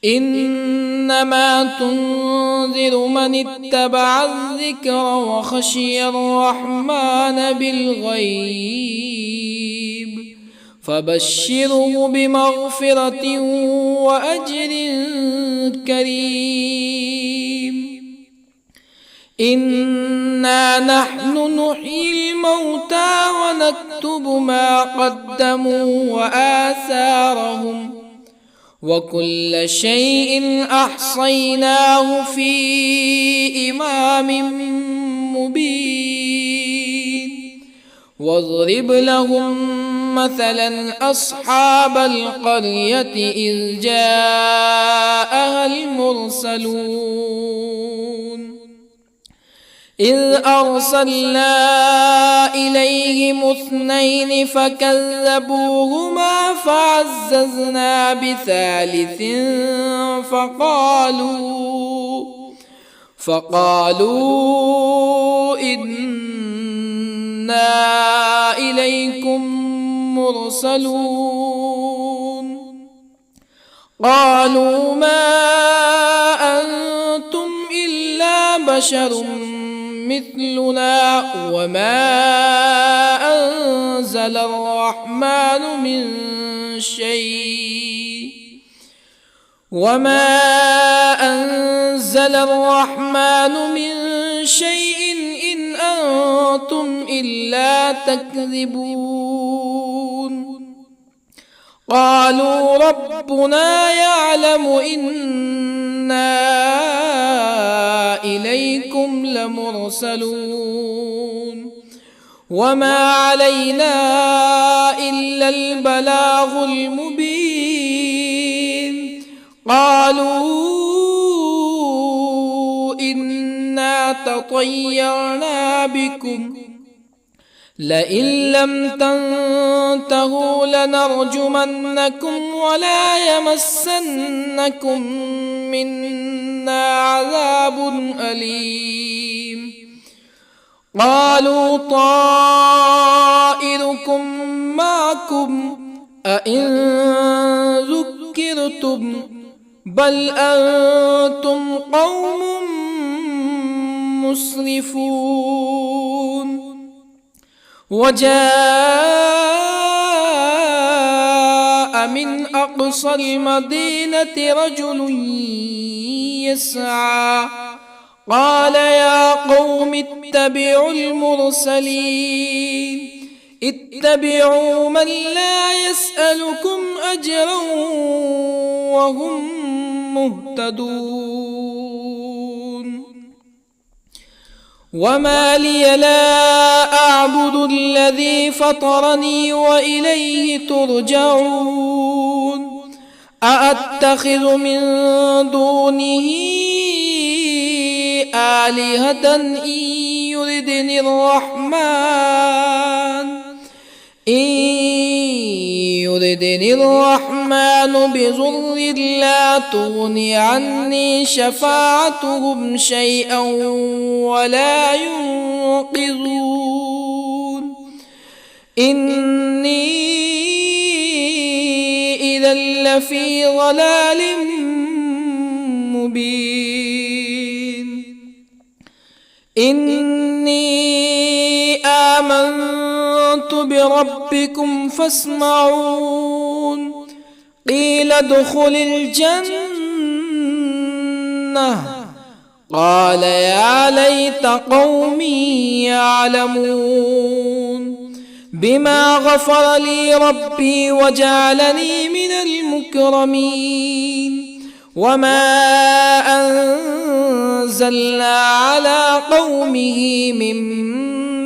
إنما تنذر من اتبع الذكر وخشي الرحمن بالغيب فبشره بمغفرة وأجر كريم إنا نحن نحيي الموتى ونكتب ما قدموا وآثارهم وكل شيء أحصيناه في إمام مبين واضرب لهم مثلا أصحاب القرية إذ جاءها المرسلون إذ أرسلنا إليهم اثنين فكذبوهما فعززنا بثالث فقالوا إنا إليكم مرسلون قالوا ما أنتم إلا بشر مثلنا وما أنزل الرحمن من شيء إن أنتم إلا تكذبون قالوا ربنا يعلم إنا إليكم لمرسلون وما علينا إلا البلاغ المبين قالوا إن تطيرنا بكم لئن لم تنتهوا لنرجمنكم ولا يمسنكم منا عذاب أليم قالوا طائركم معكم أئن ذكرتم بل أنتم قوم مسرفون وجاء من أقصى المدينة رجل يسعى قال يا قوم اتبعوا المرسلين اتبعوا من لا يسألكم أجرا وهم مهتدون وما لي لا أعبد الذي فطرني وإليه ترجعون أأتخذ من دونه آلهة إن يردني الرحمن بضر لا تغني عني شفاعتهم شيئا ولا ينقذون إني إذا لفي ضلال مبين إني آمنت بربكم فاسمعون قيل ادخل الجنة قال يا ليت قومي يعلمون بما غفر لي ربي وجعلني من المكرمين وما أنزلنا على قومه من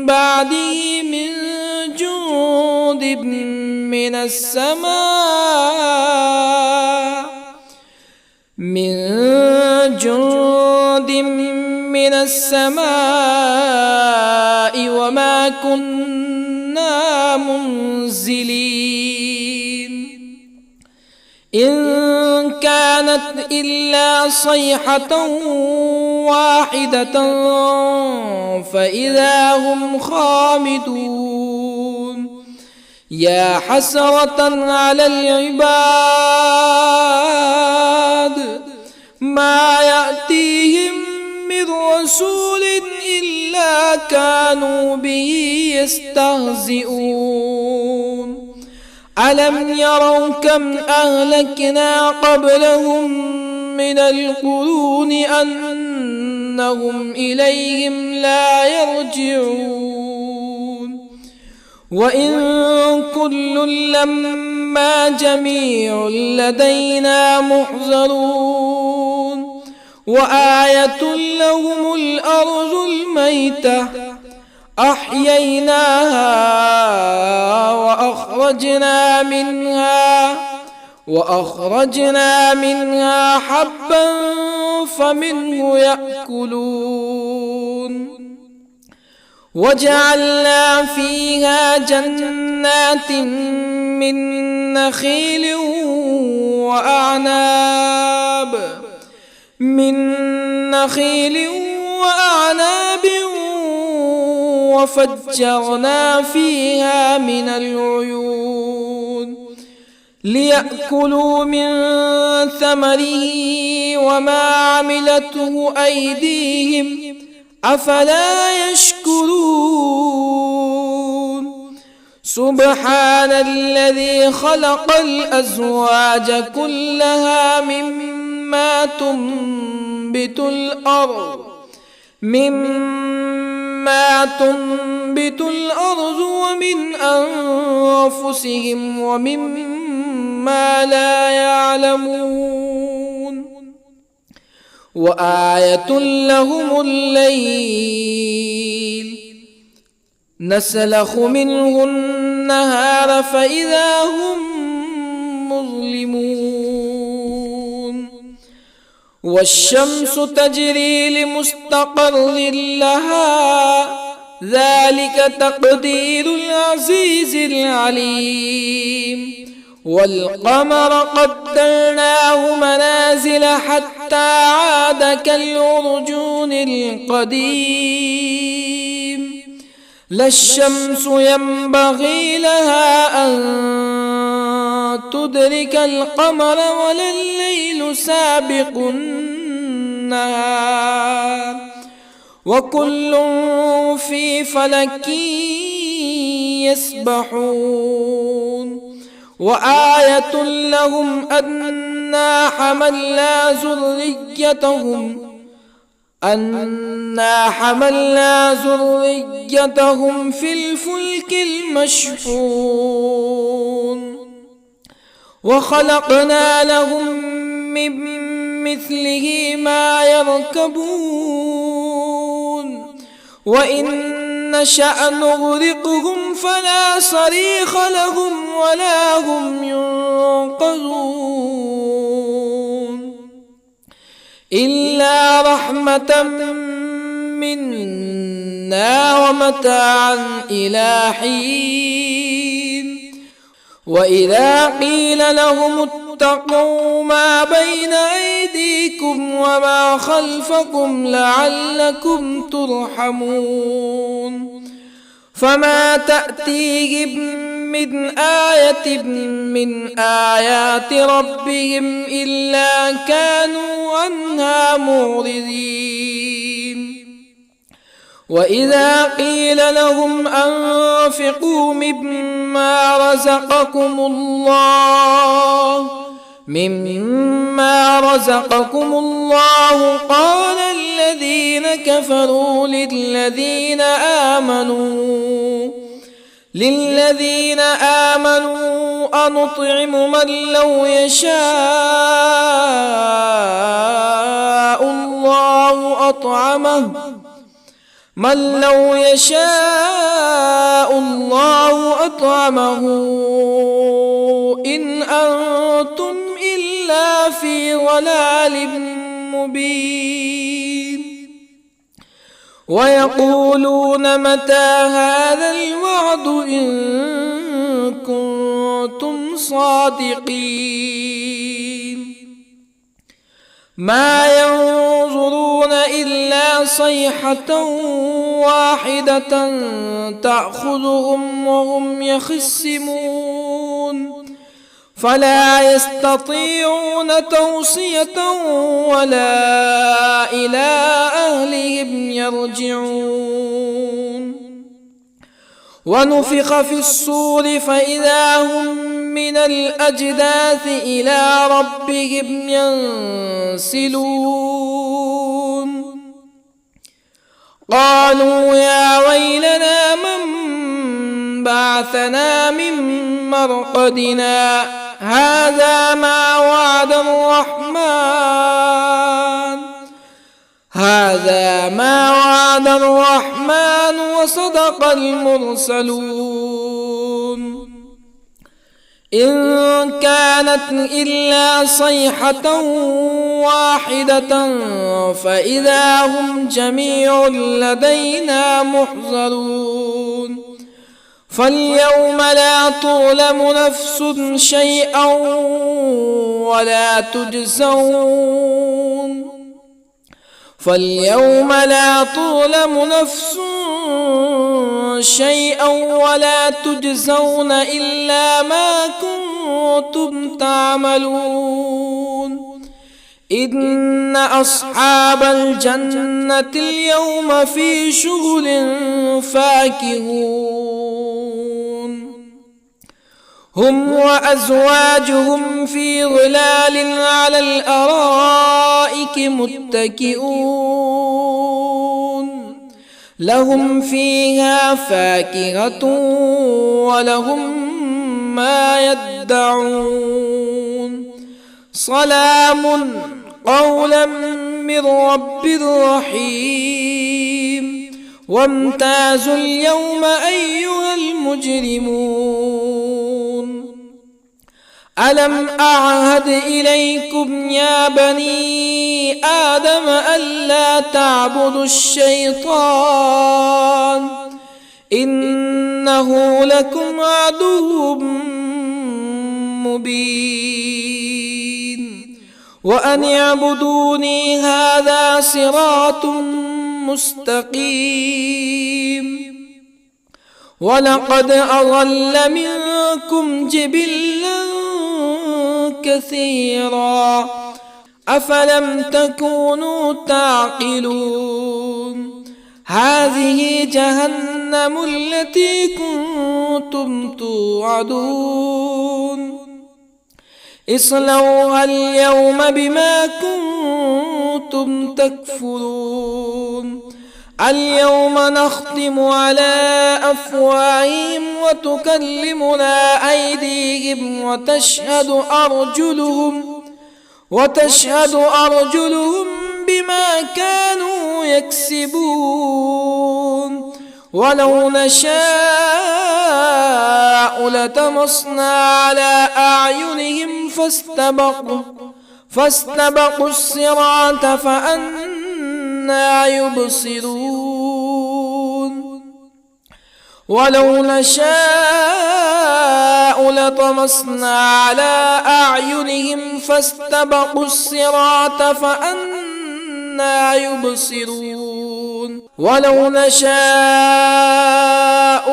بعده من جند من السماء وما كنا منزلين إن كانت إلا صيحة واحدة فإذا هم خامدون يا حسرة على العباد ما يأتيهم من رسول إلا كانوا به يستهزئون ألم يروا كم أهلكنا قبلهم من القرون أنهم إليهم لا يرجعون وإن كل لما جميع لدينا محضرون وآية لهم الأرض الميتة أحييناها وأخرجنا منها حبا فمنه يأكلون وجعلنا فيها جنات من نخيل وأعناب وفجرنا فيها من العيون ليأكلوا من ثمره وما عملته أيديهم أفلا يشكرون سبحان الذي خلق الأزواج كلها مما تنبت الأرض ومن أنفسهم ومما لا يعلمون وآية لهم الليل نسلخ منه النهار فإذا هم مظلمون والشمس تجري لمستقر لها ذلك تقدير العزيز العليم والقمر قدرناه منازل حتى عاد كالعرجون القديم لا الشمس ينبغي لها أن تدرك القمر ولا الليل سابق النهار وكل في فلك يسبحون وآية لهم أنا حملنا ذريتهم في الفلك المشحون وخلقنا لهم من مثله ما يركبون وإن نشأ نغرقهم فلا صريخ لهم ولا هم ينقذون إلا رحمة منا ومتاعا إلى حين وإذا قيل لهم اتقوا ما بين أيديكم وما خلفكم لعلكم ترحمون فما تأتيهم من آية من آيات ربهم إلا كانوا عنها معرضين وإذا قيل لهم أنفقوا مما رزقكم الله قال الذين كفروا للذين آمنوا أنطعم من لو يشاء الله أطعمه إن أنتم إلا في ضلال مبين ويقولون متى هذا الوعد إن كنتم صادقين ما ينظرون إلا صيحة واحدة تأخذهم وهم يخصمون فلا يستطيعون توصية ولا إلى أهلهم يرجعون ونفخ في الصور فإذا هم من الأجداث إلى ربهم ينسلون قالوا يا ويلنا من بعثنا من مرقدنا هذا ما وعد الرحمن وصدق المرسلون إن كانت إلا صيحة واحدة فإذا هم جميع لدينا محضرون فاليوم لا تظلم نفس شيئا ولا تجزون إلا ما كنتم تعملون إن أصحاب الجنة اليوم في شغل فاكهون هم وأزواجهم في ظلال على الأرائك متكئون لهم فيها فاكهة ولهم ما يدعون سلام قولا من رب رحيم وامتازوا اليوم أيها المجرمون ألم أعهد إليكم يا بني آدم ألا تعبدوا الشيطان إنه لكم عدو مبين وأن اعبدوني هذا صراط مستقيم ولقد أضل منكم جبلا كثيرا أفلم تكونوا تعقلون هذه جهنم التي كنتم توعدون اصلوها اليوم بما كنتم تكفرون اليوم نختم على أفواههم وتكلمنا أيديهم وتشهد أرجلهم بما كانوا يكسبون ولو نشاء لطمسنا على أعينهم فاستبقوا الصراط فأنى يبصرون ولو نشاء لطمسنا على أعينهم فاستبقوا الصراط فأنى يبصرون ولو نشاء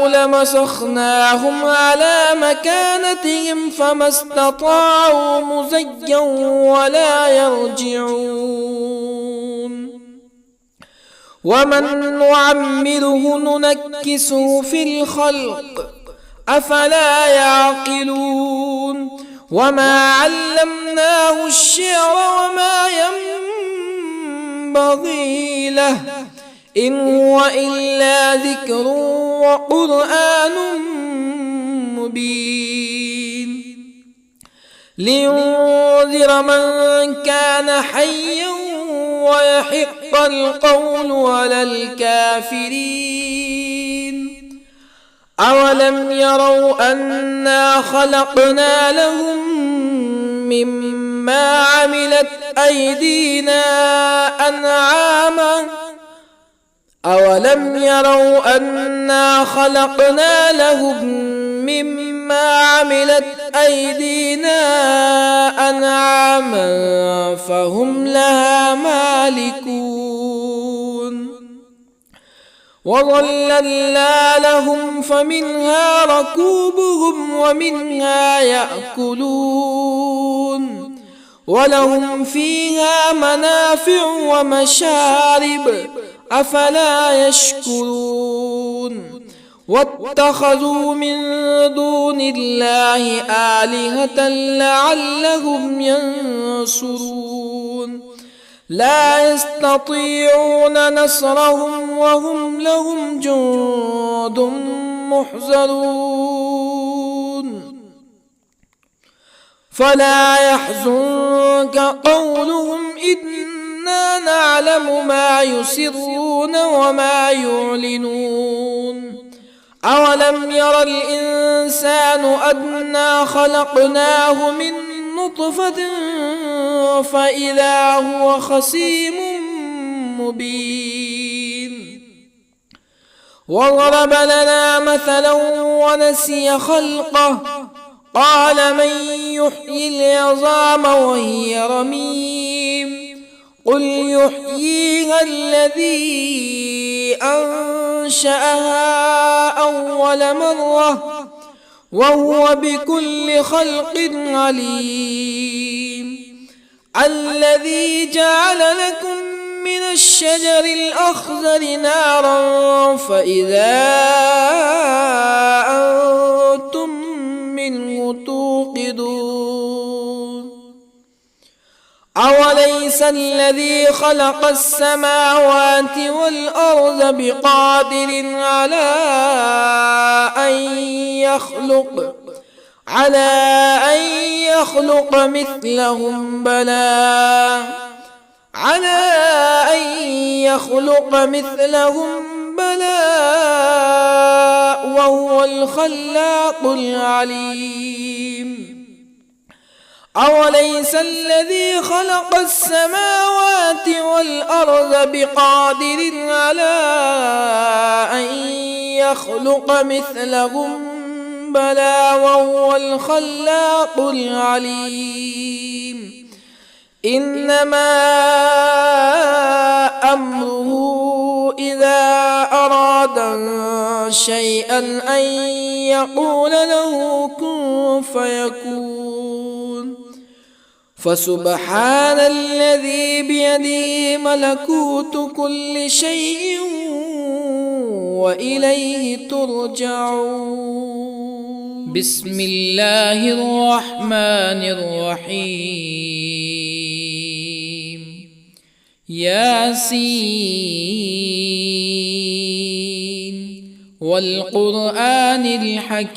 لمسخناهم على مكانتهم فما استطاعوا مزيا ولا يرجعون ومن نعمره ننكسه في الخلق أفلا يعقلون وما علمناه الشعر وما ينبغي له إن هو إلا ذكر وقرآن مبين لينذر من كان حيا ويحق القول على الكافرين أولم يروا أنا خلقنا لهم مما عملت أيدينا أنعاما أولم يروا أنا خلقنا لهم مما عملت أيدينا أنعاما فهم لها مالكون وظللنا لهم فمنها ركوبهم ومنها يأكلون ولهم فيها منافع ومشارب أفلا يشكرون واتخذوا من دون الله آلهة لعلهم ينصرون لا يستطيعون نصرهم وهم لهم جند محضرون فلا يحزنك قولهم إنا نعلم ما يسرون وما يعلنون أولم ير الإنسان أنا خلقناه من نطفة فإذا هو خصيم مبين وضرب لنا مثلا ونسي خلقه قال من يحيي العظام وهي رميم قل يحييها الذي أنشأها أول مرة وهو بكل خلق عليم الذي جعل لكم من الشجر الأخضر نارا فإذا أنتم منه توقدون أوليس الذي خلق السماوات والأرض بقادر على أن يخلق مثلهم بلى وهو الخلاق العليم أوليس الذي خلق السماوات والأرض بقادر على أن يخلق مثلهم بلى وهو الخلاق العليم إنما أمره إذا أراد شيئا أن يقول له كن فيكون فسبحان الذي بيده ملكوت كل شيء وإليه ترجعون. بسم الله الرحمن الرحيم. ياسين والقرآن الحكيم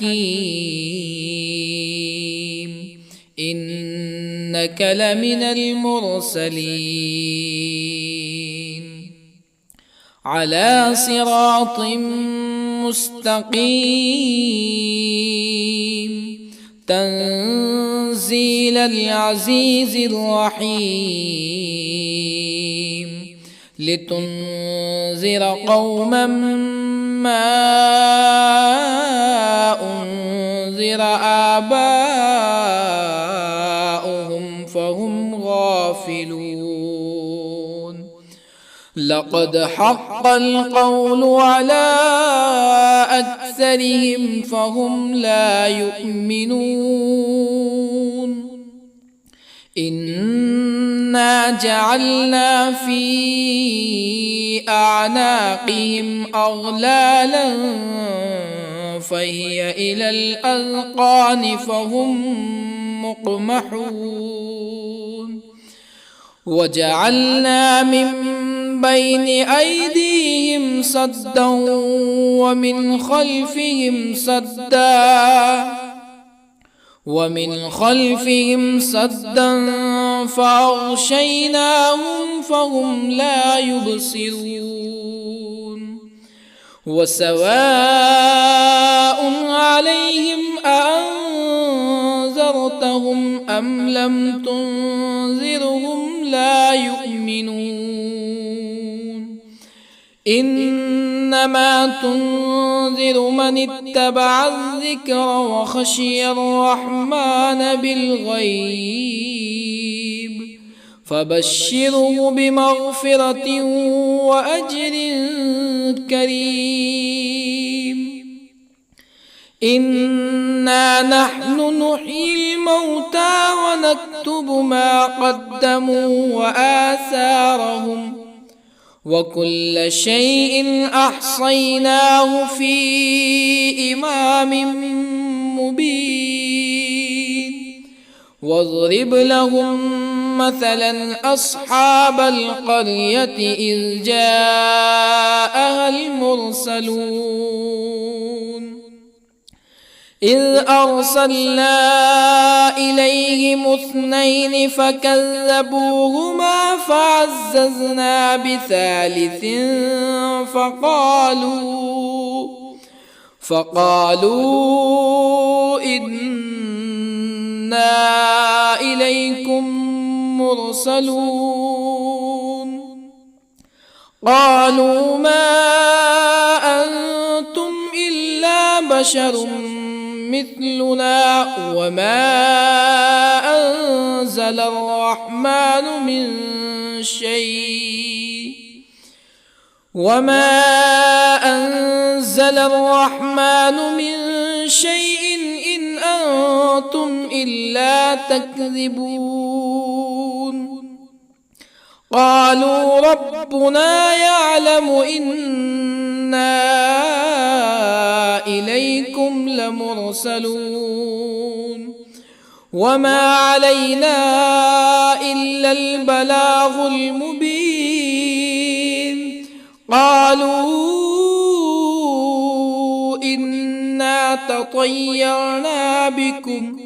إنك لمن المرسلين على صراط مستقيم تنزيل العزيز الرحيم لتنذر قوما ما أنذر آباؤهم فهم غافلون لقد حق القول على أكثرهم فهم لا يؤمنون إنا جعلنا في أعناقهم أغلالا فهي إلى الأذقان فهم مقمحون وجعلنا من بين أيديهم سدا ومن خلفهم سدا فأغشيناهم فهم لا يبصرون وسواء عليهم أأنذرتهم أم لم تنذرهم لا يؤمنون إنما تنذر من اتبع الذكر وخشي الرحمن بالغيب فبشره بمغفرة وأجر كريم إنا نحن نحيي الموتى ونكتب ما قدموا وآثارهم وكل شيء أحصيناه في إمام مبين واضرب لهم مثلا أصحاب القرية إذ جاءها المرسلون إذ أرسلنا إليهم اثنين فكذبوهما فعززنا بثالث فقالوا إنا إليكم مرسلون قالوا ما أنتم إلا بشر مثلنا وما أنزل الرحمن من شيء إن أنتم إلا تكذبون قالوا ربنا يعلم إنا إليكم لمرسلون وما علينا إلا البلاغ المبين قالوا إنا تطيرنا بكم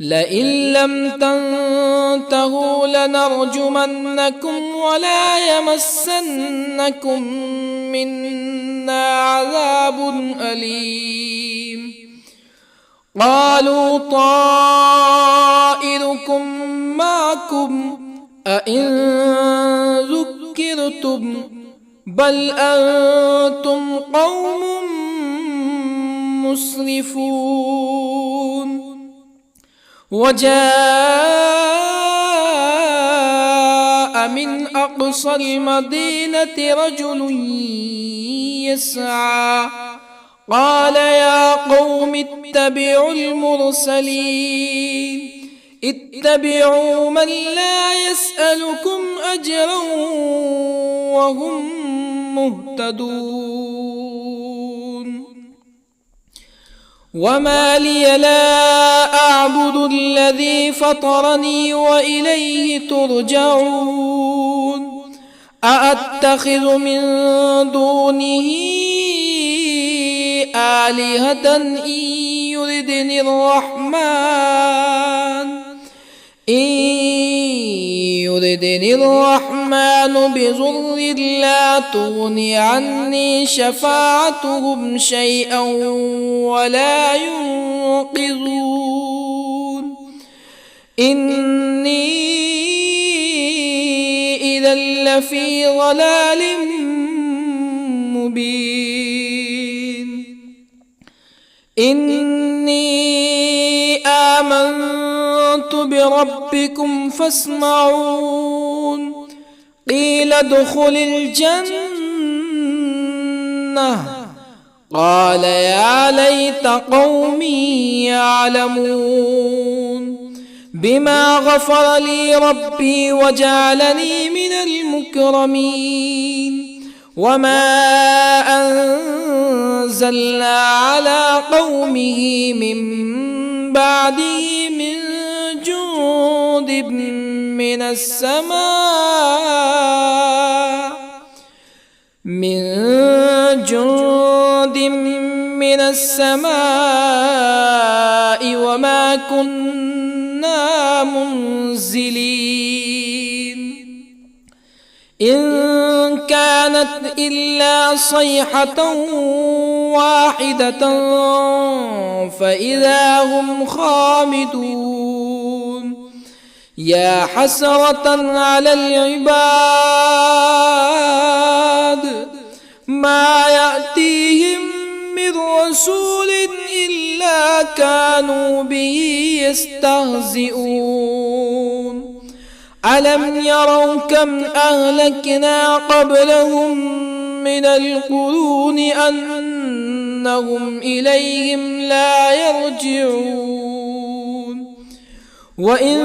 لئن لم تنتهوا لنرجمنكم ولا يمسنكم منا عذاب أليم قالوا طائركم يكن معكم أئن ذكرتم بل أنتم قوم مسرفون. وجاء من أقصى المدينة رجل يسعى قال يا قوم اتبعوا المرسلين اتبعوا من لا يسألكم أجرا وهم مهتدون. وما لي لا أعبد الذي فطرني وإليه ترجعون. أأتخذ من دونه آلهة إن يردني الرحمن بضر لا تغن عني شفاعتهم شيئا ولا ينقذون. إني إذا لفي ضلال مبين. إني آمنت بربكم فاسمعون. قيل ادخل الجنة قال يا ليت قومي يعلمون بما غفر لي ربي وجعلني من المكرمين. وما أنزلنا على قومه من بعده من جند من السماء وما كنا منزلين. إن كانت إلا صيحة واحدة فإذا هم خامدون. يا حسرة على العباد ما يأتيهم من رسول إلا كانوا به يستهزئون. ألم يروا كم أهلكنا قبلهم من القرون أنهم إليهم لا يرجعون. وإن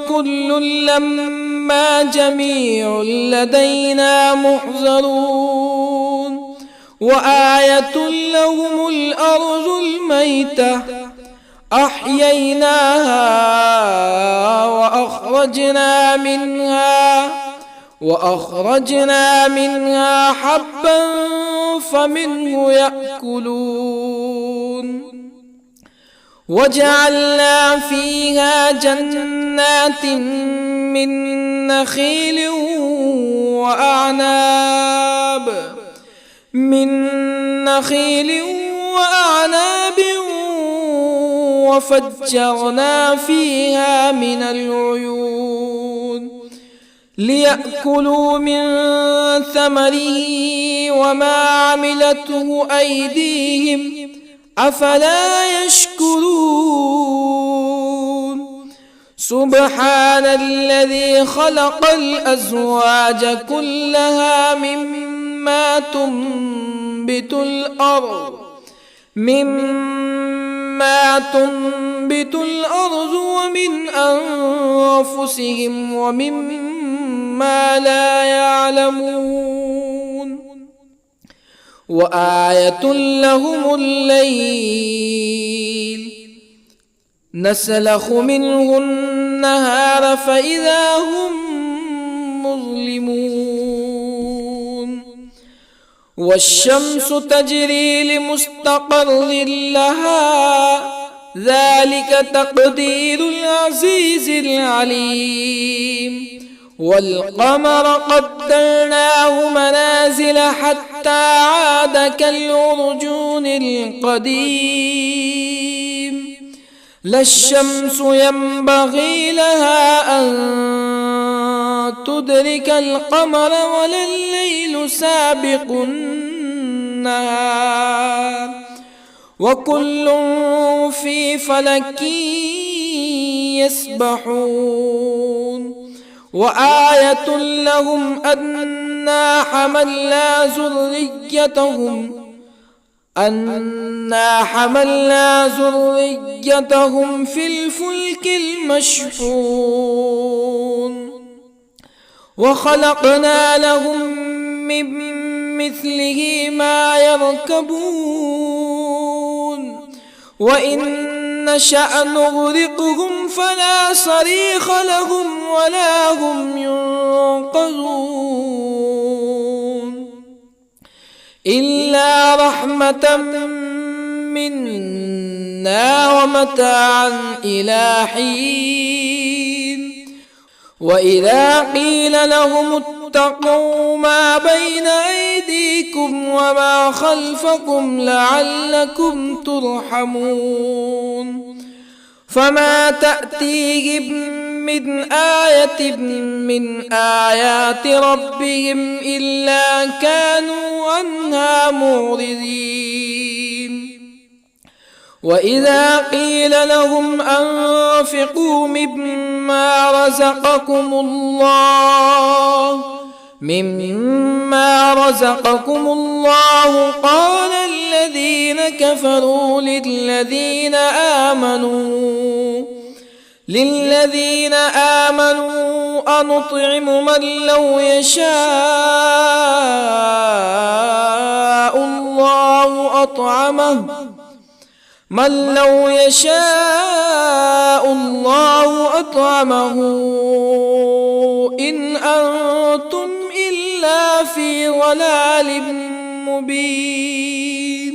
كل لما جميع لدينا محضرون. وآية لهم الأرض الميتة أحييناها وأخرجنا منها حبا فمنه يأكلون. وجعلنا فيها جنات من نخيل وأعناب وفجرنا فيها من العيون ليأكلوا من ثمره وما عملته أيديهم أفلا يشكرون. سبحان الذي خلق الأزواج كلها مما تنبت الأرض ومن أنفسهم ومما لا يعلمون. وآية لهم الليل نسلخ منه النهار فإذا هم مظلمون. والشمس تجري لمستقر لها ذلك تقدير العزيز العليم. والقمر قدرناه منازل حتى عاد كالعرجون القديم. لا الشمس ينبغي لها أن تدرك القمر ولا الليل سابق النهار وكل في فلك يسبحون وآية لهم أنا حملنا ذريتهم في الفلك المشحون وخلقنا لهم من مثله ما يركبون وإن نشأ نغرقهم فلا صريخ لهم ولا هم ينقذون إلا رحمة منا ومتاعا إلى حين وإذا قيل لهم اتقوا ما بين أيديكم وما خلفكم لعلكم ترحمون فما تأتيهم من آية من آيات ربهم إلا كانوا عنها معرضين وإذا قيل لهم أنفقوا مما رزقكم الله قال الذين كفروا للذين آمنوا أنطعم من لو يشاء الله أطعمه إن أنتم إلا في ضلال مبين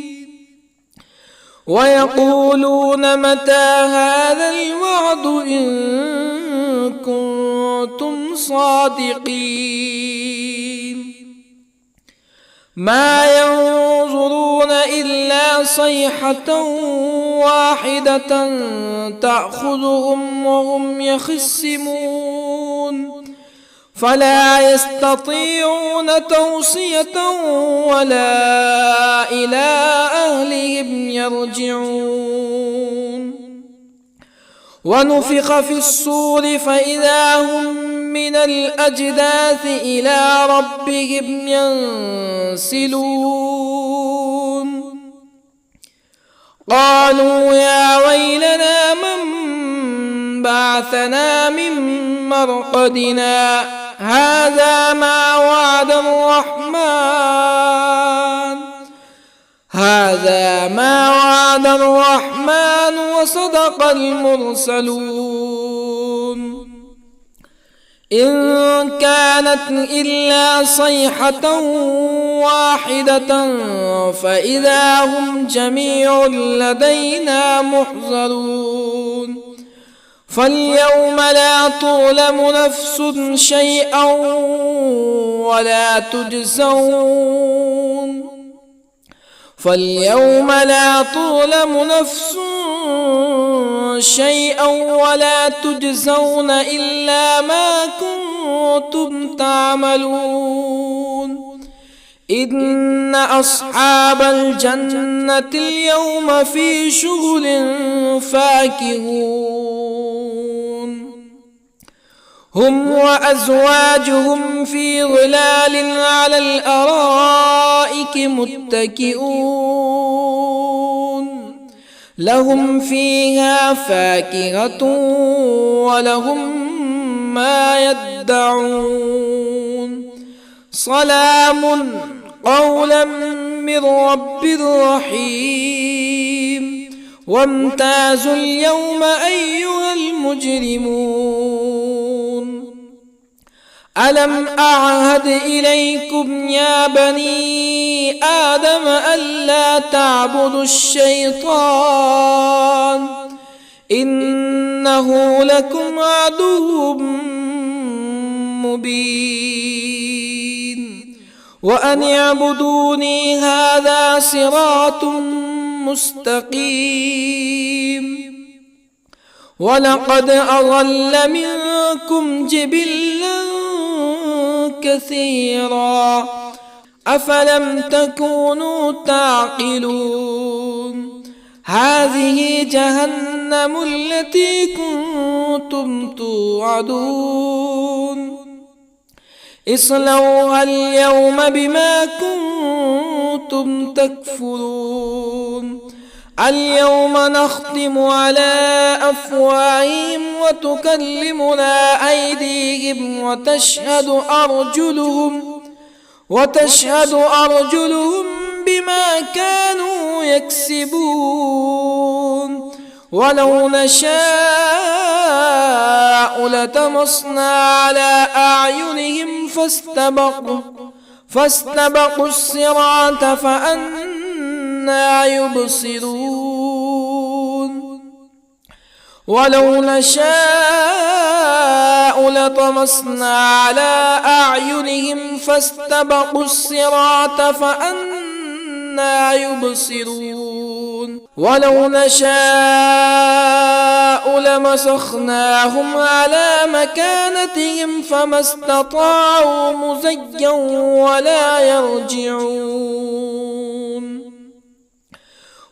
ويقولون متى هذا الوعد إن كنتم صادقين ما ينظرون إلا صيحة واحدة تأخذهم وهم يخصمون فلا يستطيعون توصية ولا إلى أهلهم يرجعون ونفخ في الصور فإذا هم من الأجداث إلى ربهم ينسلون قالوا يا ويلنا من بعثنا من مرقدنا هذا ما وعد الرحمن وصدق المرسلون إن كانت إلا صيحة واحدة فإذا هم جميع لدينا محضرون فاليوم لا تظلم نفس شيئا ولا تجزون إلا ما كنتم تعملون إن أصحاب الجنة اليوم في شغل فاكهون هم وأزواجهم في ظلال على الأرائك متكئون لهم فيها فاكهة ولهم ما يدعون سلام قولا من رب رحيم وامتازوا اليوم أيها المجرمون ألم أعهد إليكم يا بني آدم ألا تعبدوا الشيطان إنه لكم عدو مبين وأن اعبدوني هذا صراط مستقيم ولقد أضل منكم جبلا كثيرا أفلم تكونوا تعقلون هذه جهنم التي كنتم توعدون اصلوها اليوم بما كنتم تكفرون اليوم نختم على أفواههم وتكلمنا أيديهم وتشهد أرجلهم بما كانوا يكسبون ولو نشاء لطمسنا على أعينهم فاستبقوا الصراط فأنى يبصرون ولو نشاء لطمسنا على أعينهم فاستبقوا الصراط فأنى يبصرون ولو نشاء لمسخناهم على مكانتهم فما استطاعوا مزيا ولا يرجعون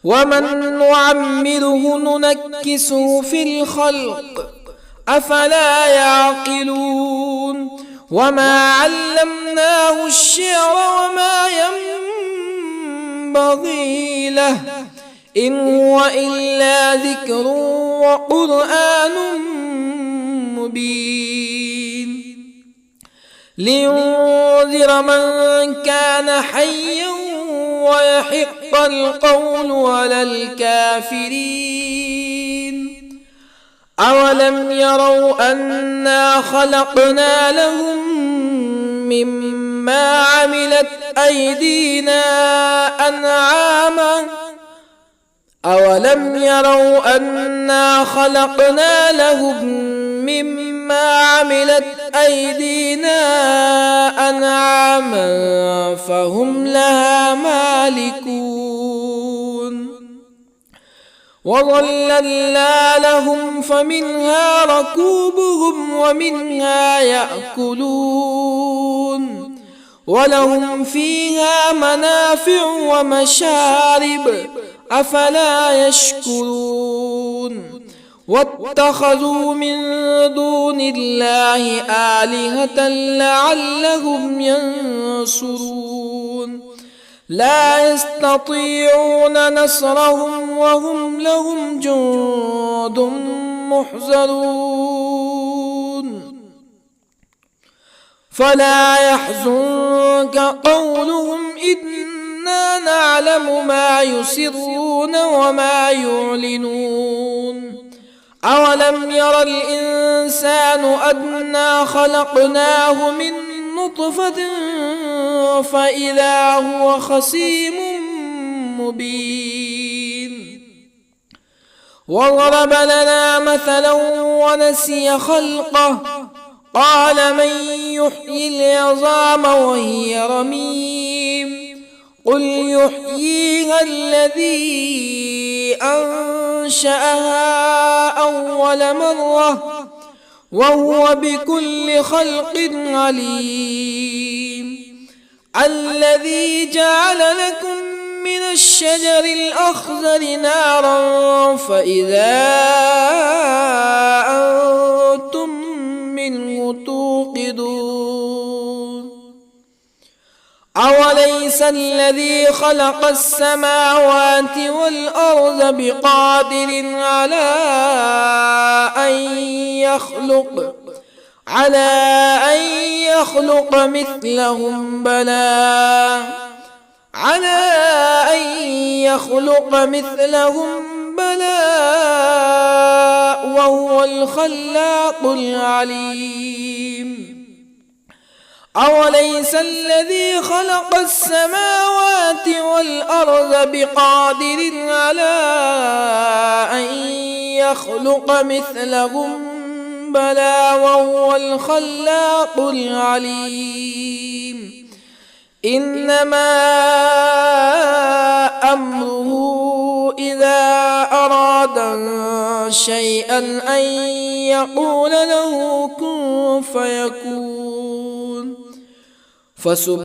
ومن نعمره ننكسه في الخلق أفلا يعقلون وما علمناه الشعر وما ينبغي له إن هو إلا ذكر وقرآن مبين لينذر من كان حيا ويحق القول على الكافرين أولم يروا أنا خلقنا لهم مما عملت أيدينا أنعاما أولم يروا أنا خلقنا لهم مما عملت أيدينا أنعاما فهم لها مالكون وظللنا لهم فمنها ركوبهم ومنها يأكلون ولهم فيها منافع ومشارب أفلا يشكرون واتخذوا من دون الله آلهة لعلهم ينصرون لا يستطيعون نصرهم وهم لهم جند محضرون فلا يحزنك قولهم إنا نعلم ما يسرون وما يعلنون أولم ير الإنسان أنا خلقناه من نطفة فإذا هو خصيم مبين وضرب لنا مثلا ونسي خلقه قال من يحيي العظام وهي رميم قل يحييها الذي أنشأها أول مرة وهو بكل خلق عليم الذي جعل لكم من الشجر الأخضر نارا فإذا أنتم منه توقدون أوليس الذي خلق السماوات والأرض بقادر على أن يخلق مثلهم بلى وهو الخلاق العليم أوليس الذي خلق السماوات والأرض بقادر على أن يخلق مثلهم بلى وهو الخلاق العليم إنما أمره إذا أراد أراد شيئا أن يقول له كن فيكون.